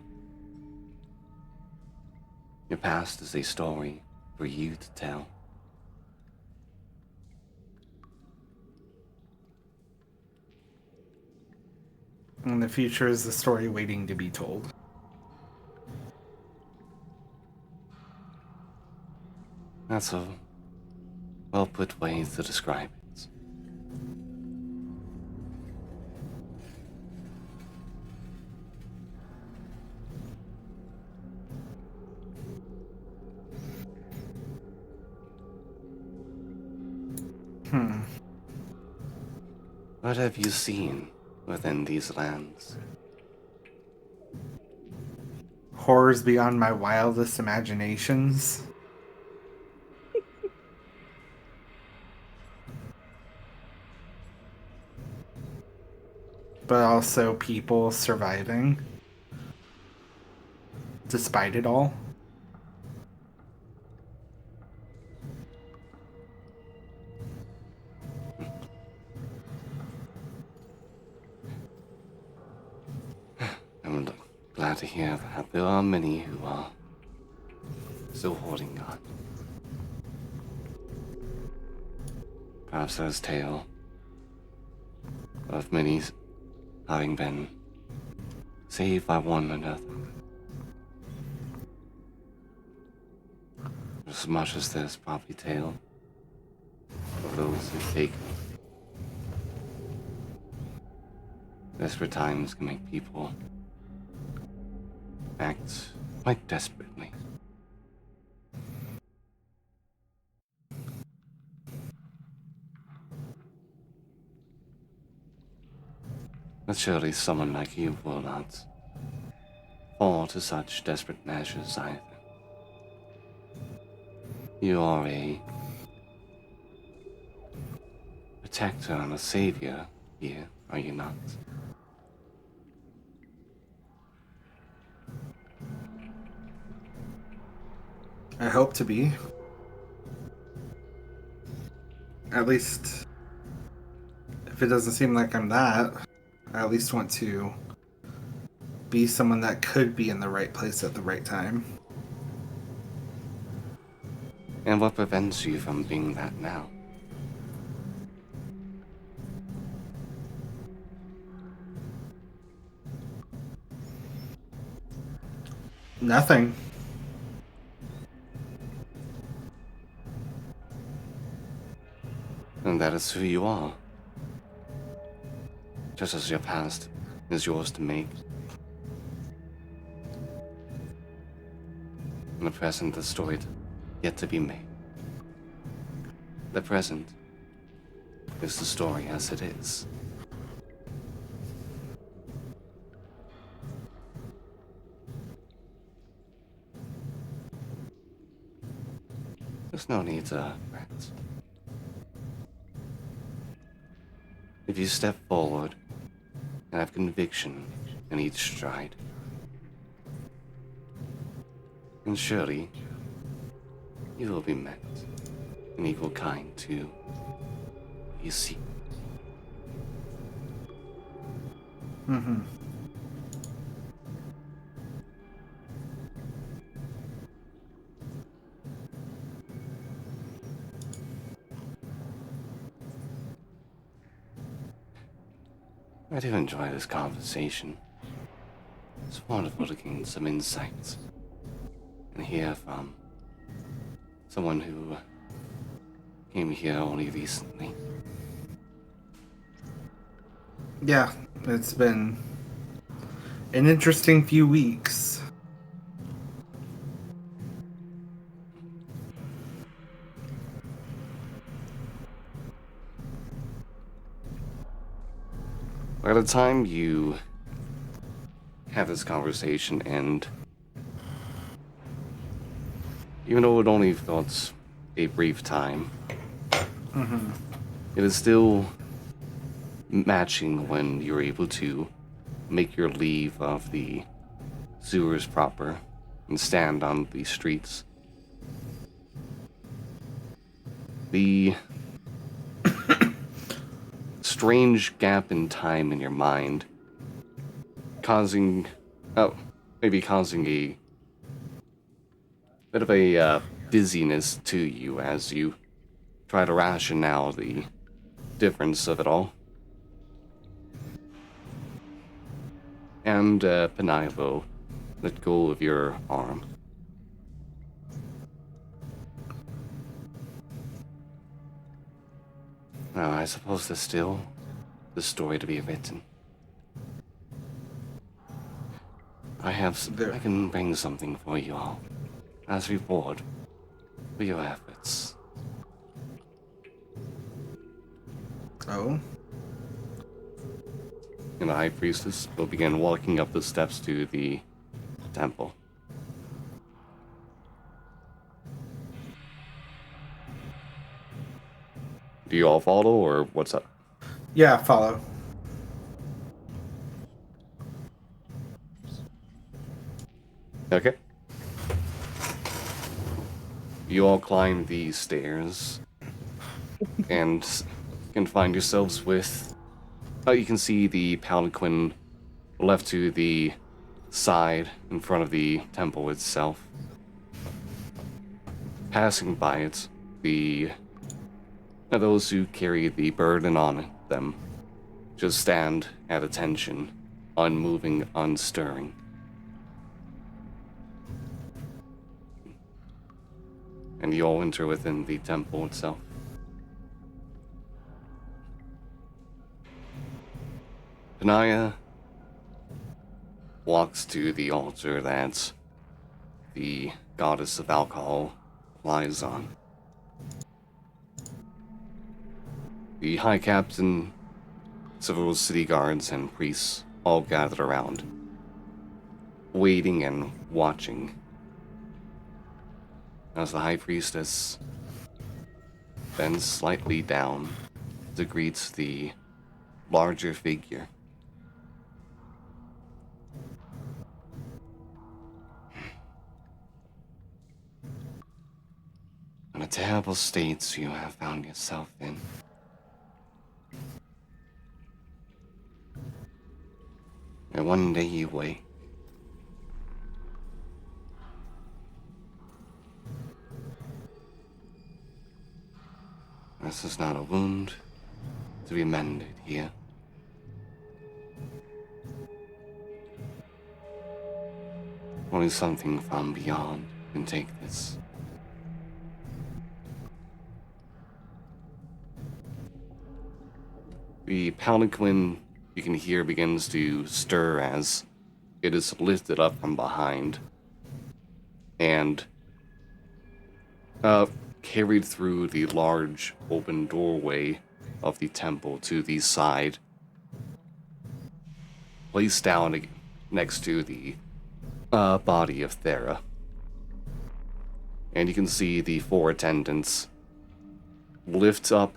Your past is a story for you to tell. And the future is the story waiting to be told. That's a well-put way to describe it. What have you seen within these lands? Horrors beyond my wildest imaginations. But also people surviving despite it all. I'm glad to hear that there are many who are still holding on. Perhaps there's tale of many having been saved by one another. As much as there's probably tale of those who take desperate times can make people act quite desperately. But surely someone like you will not fall to such desperate measures either. You are a protector and a savior here, are you not? I hope to be. At least, if it doesn't seem like I'm that, I at least want to be someone that could be in the right place at the right time. And what prevents you from being that now? Nothing. And that is who you are. Just as your past is yours to make. And the present is storied, yet to be made. The present is the story as it is. There's no need to fret. If you step forward and have conviction in each stride, and surely you will be met in equal kind to you see. Mm-hmm. I do enjoy this conversation. It's wonderful to gain some insights and hear from someone who came here only recently. Yeah, it's been an interesting few weeks. By the time you have this conversation end, even though it only felt a brief time, it is still matching when you're able to make your leave of the sewers proper and stand on the streets. The strange gap in time in your mind causing a bit of a dizziness to you as you try to ration out the difference of it all. And Penaivo, let go of your arm. Now, I suppose there's still the story to be written. I can bring something for you all as reward for your efforts. Oh? And the High Priestess will begin walking up the steps to the temple. Do you all follow, or what's up? Yeah, follow. Okay. You all climb these stairs and can find yourselves with... you can see the palanquin left to the side in front of the temple itself. Passing by it, those who carry the burden on them just stand at attention, unmoving, unstirring. And you all enter within the temple itself. Panaya walks to the altar that the goddess of alcohol lies on. The High Captain, several city guards, and priests all gathered around, waiting and watching as the High Priestess bends slightly down to greet the larger figure. And a terrible states you have found yourself in. And one day you wake. This is not a wound to be mended here. Only something from beyond can take this. The palanquin you can hear begins to stir as it is lifted up from behind and carried through the large open doorway of the temple to the side, placed down next to the body of Thera. And you can see the 4 attendants lift up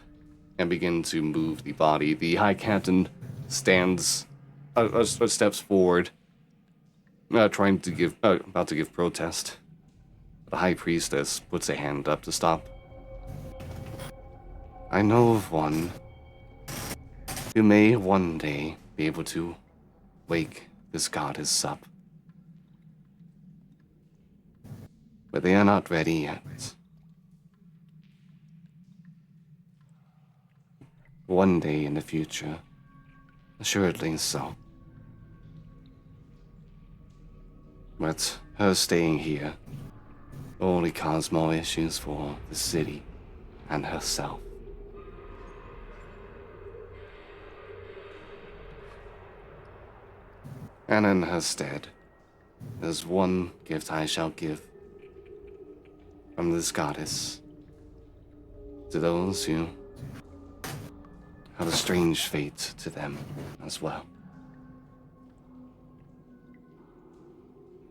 and begin to move the body. The High Captain stands, steps forward, trying to give, about to give protest. The High Priestess puts a hand up to stop. I know of one who may one day be able to wake this goddess up. But they are not ready yet. One day in the future, assuredly so. But her staying here will only cause more issues for the city and herself. And in her stead, there's one gift I shall give from this goddess to those who have a strange fate to them as well.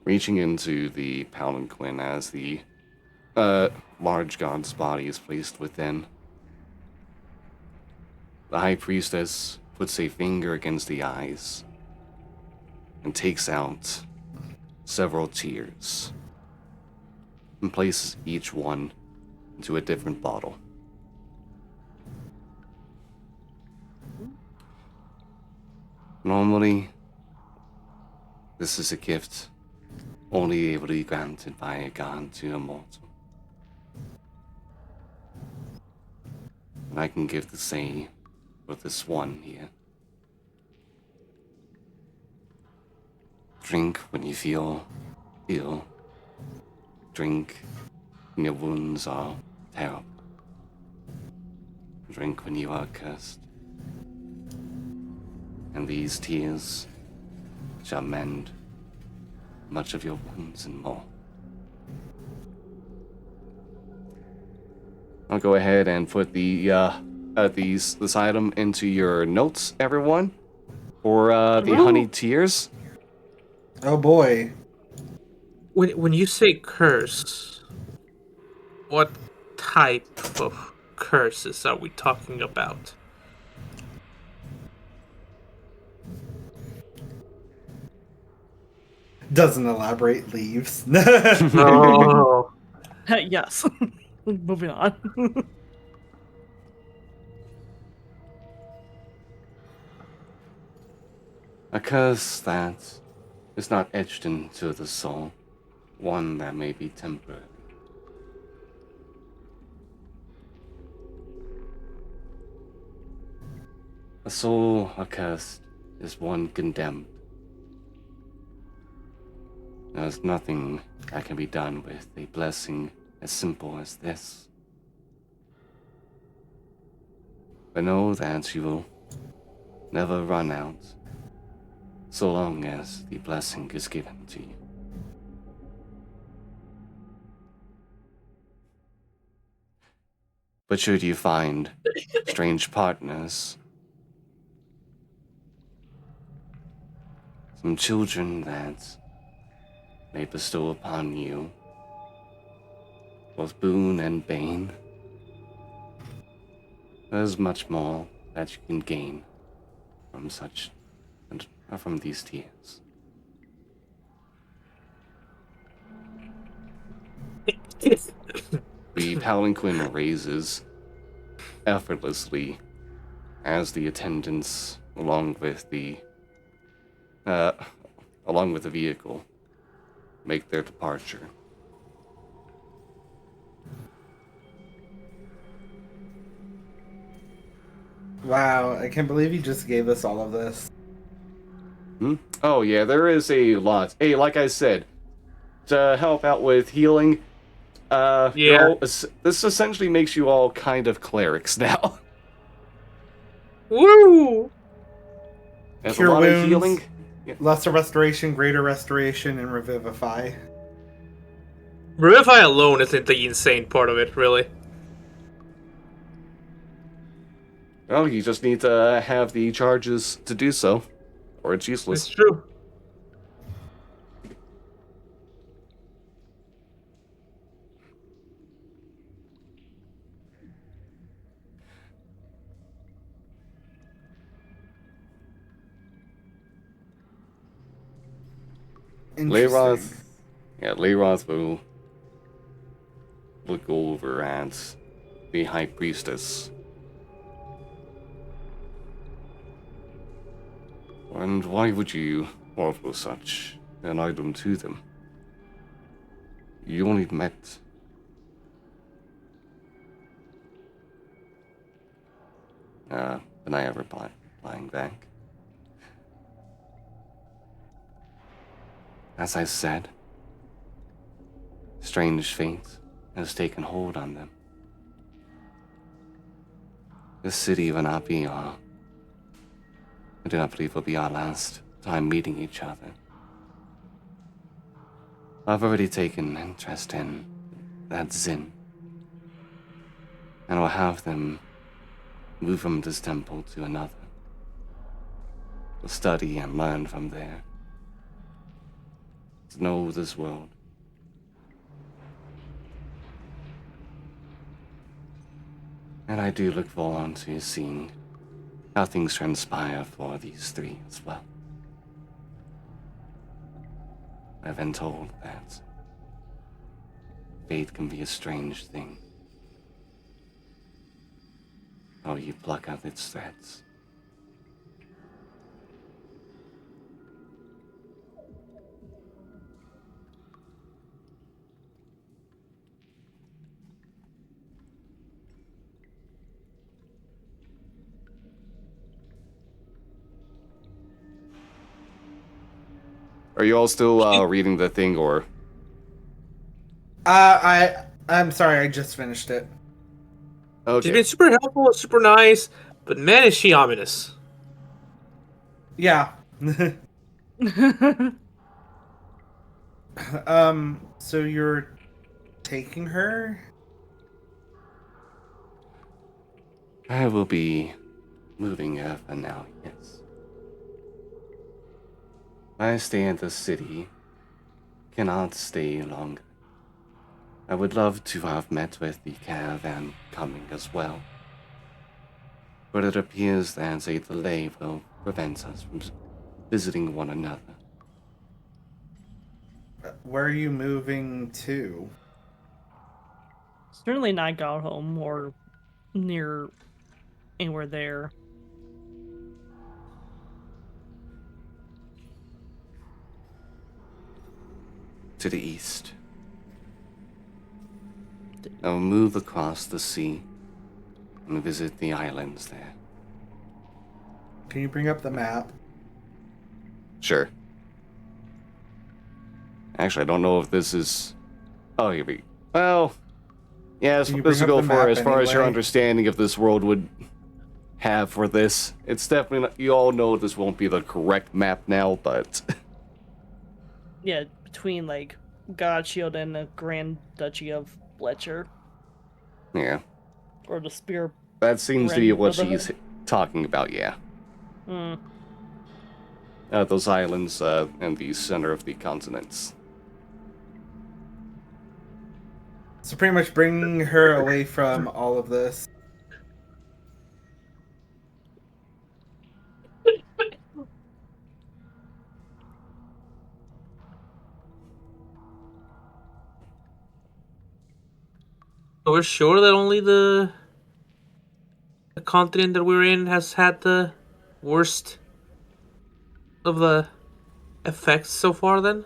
Reaching into the palanquin as the large god's body is placed within, the High Priestess puts a finger against the eyes and takes out several tears and places each one into a different bottle. Normally, this is a gift only able to be granted by a god to a mortal. And I can give the same with this one here. Drink when you feel ill. Drink when your wounds are terrible. Drink when you are cursed. And these tears shall mend much of your wounds and more. I'll go ahead and put this item into your notes, everyone, for the honeyed tears. Oh boy. When you say curse, what type of curses are we talking about? Doesn't elaborate, leaves. Oh, Yes. Moving on. A curse that is not etched into the soul, one that may be temporary. A soul accursed is one condemned. There's nothing that can be done with a blessing as simple as this. But know that you will never run out, so long as the blessing is given to you. But should you find strange partners, some children that may bestow upon you both boon and bane, there's much more that you can gain from such and from these tears. The palanquin raises effortlessly as the attendants, along with the vehicle, make their departure. Wow, I can't believe you just gave us all of this. Oh yeah, there is a lot. Hey, like I said, to help out with healing, you're Yeah. all, this essentially makes you all kind of clerics now. Woo! There's a Cure lot of wounds, healing. lesser restoration, greater restoration, and revivify. Revivify alone isn't the insane part of it, really. Well, you just need to have the charges to do so, or it's It's useless. true. Interesting. Layroth will look over at the High Priestess. And why would you offer such an item to them? You only met. Benaya replying back. As I said, strange fate has taken hold on them. This city will not be I do not believe will be our last time meeting each other. I've already taken interest in that Zin, and will have them move from this temple to another. To study and learn from there. To know this world. And I do look forward to seeing how things transpire for these three as well. I've been told that fate can be a strange thing. How you pluck out its threads. Are you all still reading the thing, or? I'm sorry, I just finished it. Okay. She's been super helpful, super nice, but man, is she ominous. Yeah. So you're taking her? I will be moving her for now, yes. I stay in the city. Cannot stay longer. I would love to have met with the caravan coming as well. But it appears that a delay will prevent us from visiting one another. Where are you moving to? Certainly not got home or near anywhere there. To the east. I will move across the sea and visit the islands there. Can you bring up the map? Sure. Actually, I don't know if this is... Oh, here we... Well... Yeah, Can you this bring will up go the for map as far as your anyway? understanding of this world would have for this. It's definitely not... You all know this won't be the correct map now, but... Yeah, between like Godshield and the Grand Duchy of Fletcher, Yeah. or the Spear. That seems to be Brand what Brotherhood? she's talking about, yeah. Hmm. Those islands in the center of the continents. So pretty much bring her away from all of this. we're sure that only the continent that we're in has had the worst of the effects so far, then?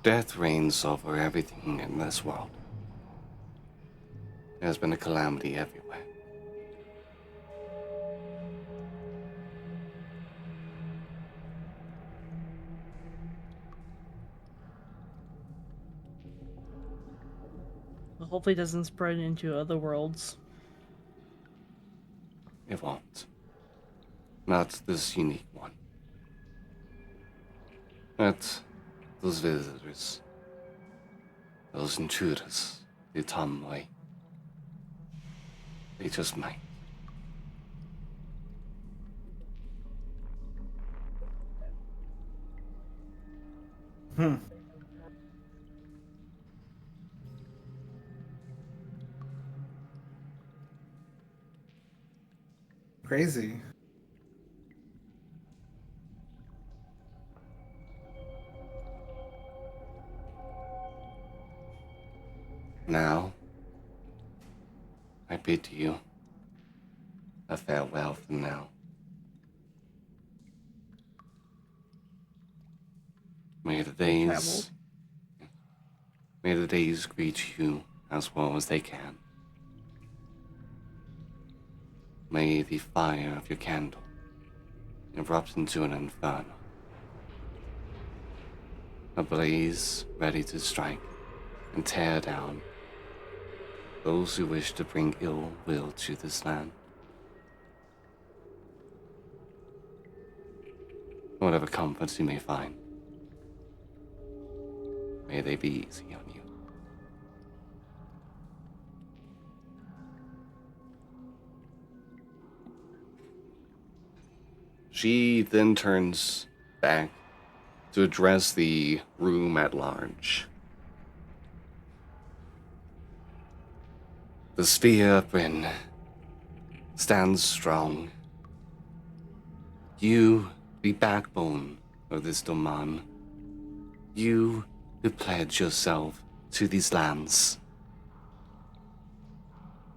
Death reigns over everything in this world. There's been a calamity everywhere. Hopefully it doesn't spread into other worlds. It won't. Not this unique one. But those visitors, those intruders, the Tomway, they just might. Crazy. Now, I bid you a farewell for now. May the days greet you as well as they can. May the fire of your candle erupt into an inferno. A blaze ready to strike and tear down those who wish to bring ill will to this land. Whatever comforts you may find, may they be easy on you. She then turns back to address the room at large. The sphere of Bryn stands strong. You, the backbone of this domain. You who pledge yourself to these lands.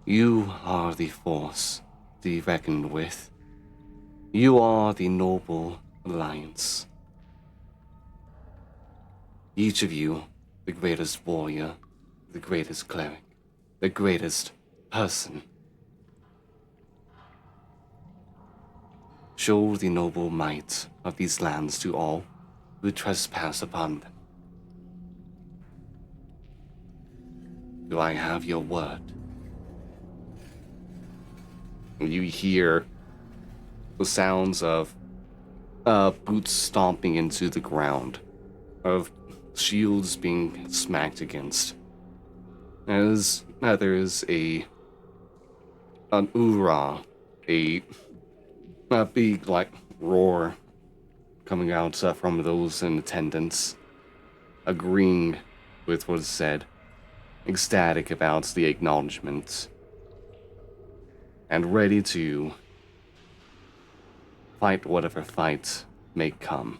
You are the force to be reckoned with. You are the noble alliance. Each of you, the greatest warrior, the greatest cleric, the greatest person. Show the noble might of these lands to all who trespass upon them. Do I have your word? You hear the sounds of boots stomping into the ground, of shields being smacked against, as there's an oorah, a big roar coming out from those in attendance, agreeing with what is said, ecstatic about the acknowledgement, and ready to fight whatever fight may come.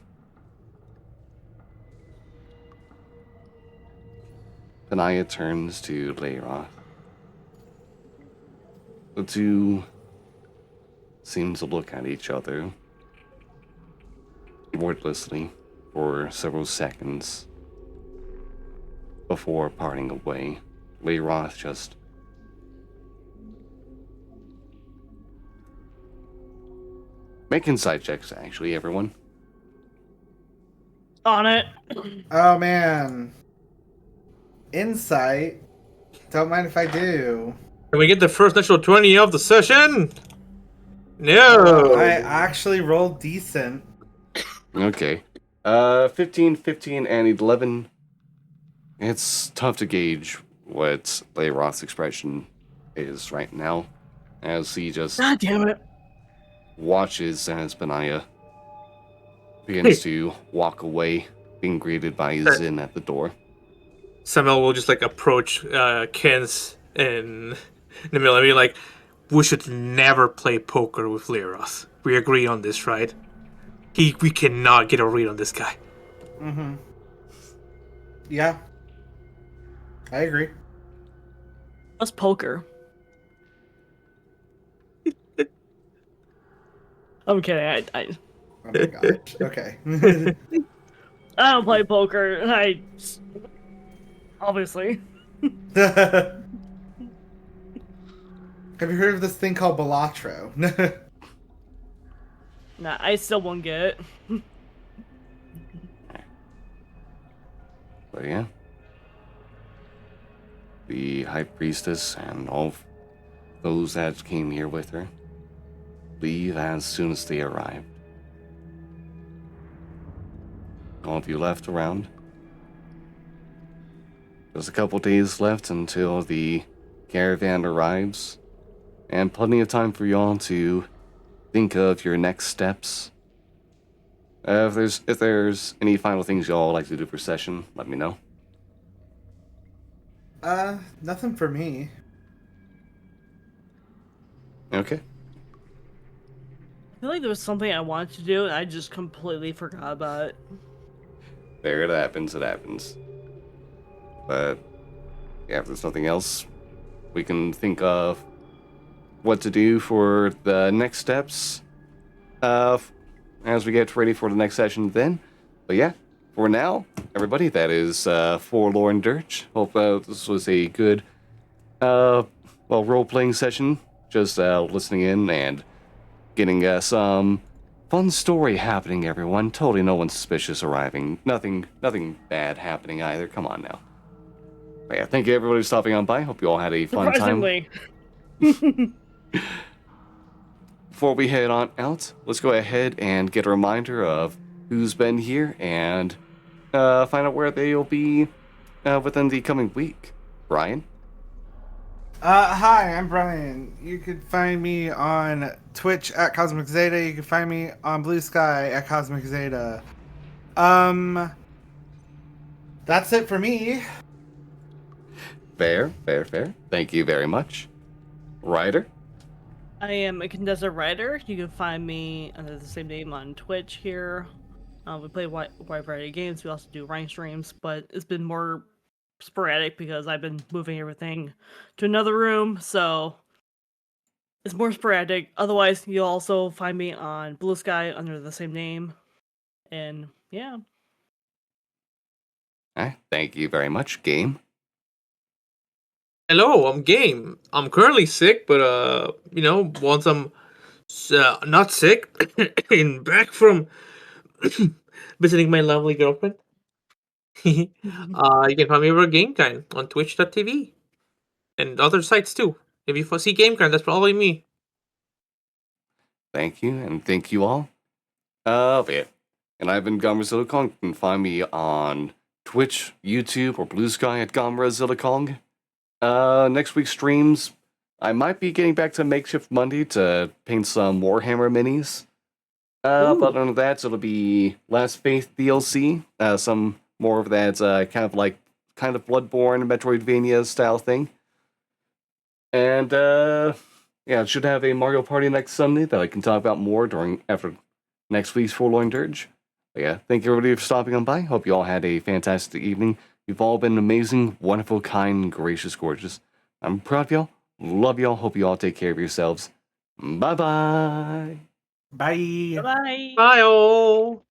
Benaya turns to Leiroth. The two seem to look at each other wordlessly for several seconds before parting away. Leiroth just make insight checks, actually, everyone. On it. Oh man. Insight. Don't mind if I do. Can we get the first natural 20 of the session? No. I actually rolled decent. Okay. 15, 15, and 11. It's tough to gauge what Leiroth's expression is right now, as he just God damn it. watches as Benaya begins to walk away, being greeted by Zin at the door. Samuel will just approach Kens and Namil and be like, we should never play poker with Leiroth. We agree on this, right? We cannot get a read on this guy. Mm-hmm. Yeah. I agree. That's poker. I'm kidding. Oh my gosh. Okay. I don't play poker. Obviously. Have you heard of this thing called Balatro? Nah, I still won't get it. But yeah. The High Priestess and all of those that came here with her leave as soon as they arrived. All of you left around. There's a couple days left until the caravan arrives, and plenty of time for y'all to think of your next steps. If there's any final things y'all like to do for session, let me know. Nothing for me. Okay. I feel like there was something I wanted to do and I just completely forgot about it. There, it happens, it happens. But yeah, if there's nothing else, we can think of what to do for the next steps as we get ready for the next session then. But yeah, for now, everybody, that is Forlorn Dirge. Hope this was a good role-playing session. Just listening in and getting some fun story happening, everyone. Totally no one suspicious arriving. Nothing bad happening either. Come on now. But yeah, thank you everybody for stopping on by. Hope you all had a fun time. Surprisingly. Before we head on out, let's go ahead and get a reminder of who's been here and find out where they'll be within the coming week. Brian? Hi, I'm Brian. You could find me on Twitch at Cosmic Zeta. You can find me on Blue Sky at Cosmic Zeta. That's it for me. Fair. Thank you very much. Ryder? I am a Condensed Writer. You can find me under the same name on Twitch here. We play a wide variety of games. We also do rank streams, but it's been more sporadic because I've been moving everything to another room, so it's more sporadic. Otherwise, you'll also find me on Blue Sky under the same name. And yeah. Thank you very much. Game? Hello, I'm Game. I'm currently sick, but once I'm not sick and back from visiting my lovely girlfriend, you can find me over GameKind on Twitch.tv and other sites too. If you see GameKind, that's probably me. Thank you, and thank you all. Yeah. And I've been Gamrazilla Kong. You can find me on Twitch, YouTube, or Blue Sky at Gamrazilla Kong. Next week's streams, I might be getting back to Makeshift Monday to paint some Warhammer minis. But other than that, it'll be Last Faith DLC. Some more of that kind of Bloodborne, Metroidvania style thing. And yeah, I should have a Mario Party next Sunday that I can talk about more after next week's Forlorn Dirge. But yeah, thank you everybody for stopping on by. Hope you all had a fantastic evening. You've all been amazing, wonderful, kind, gracious, gorgeous. I'm proud of y'all. Love y'all. Hope you all take care of yourselves. Bye-bye. Bye. Bye. Bye, all.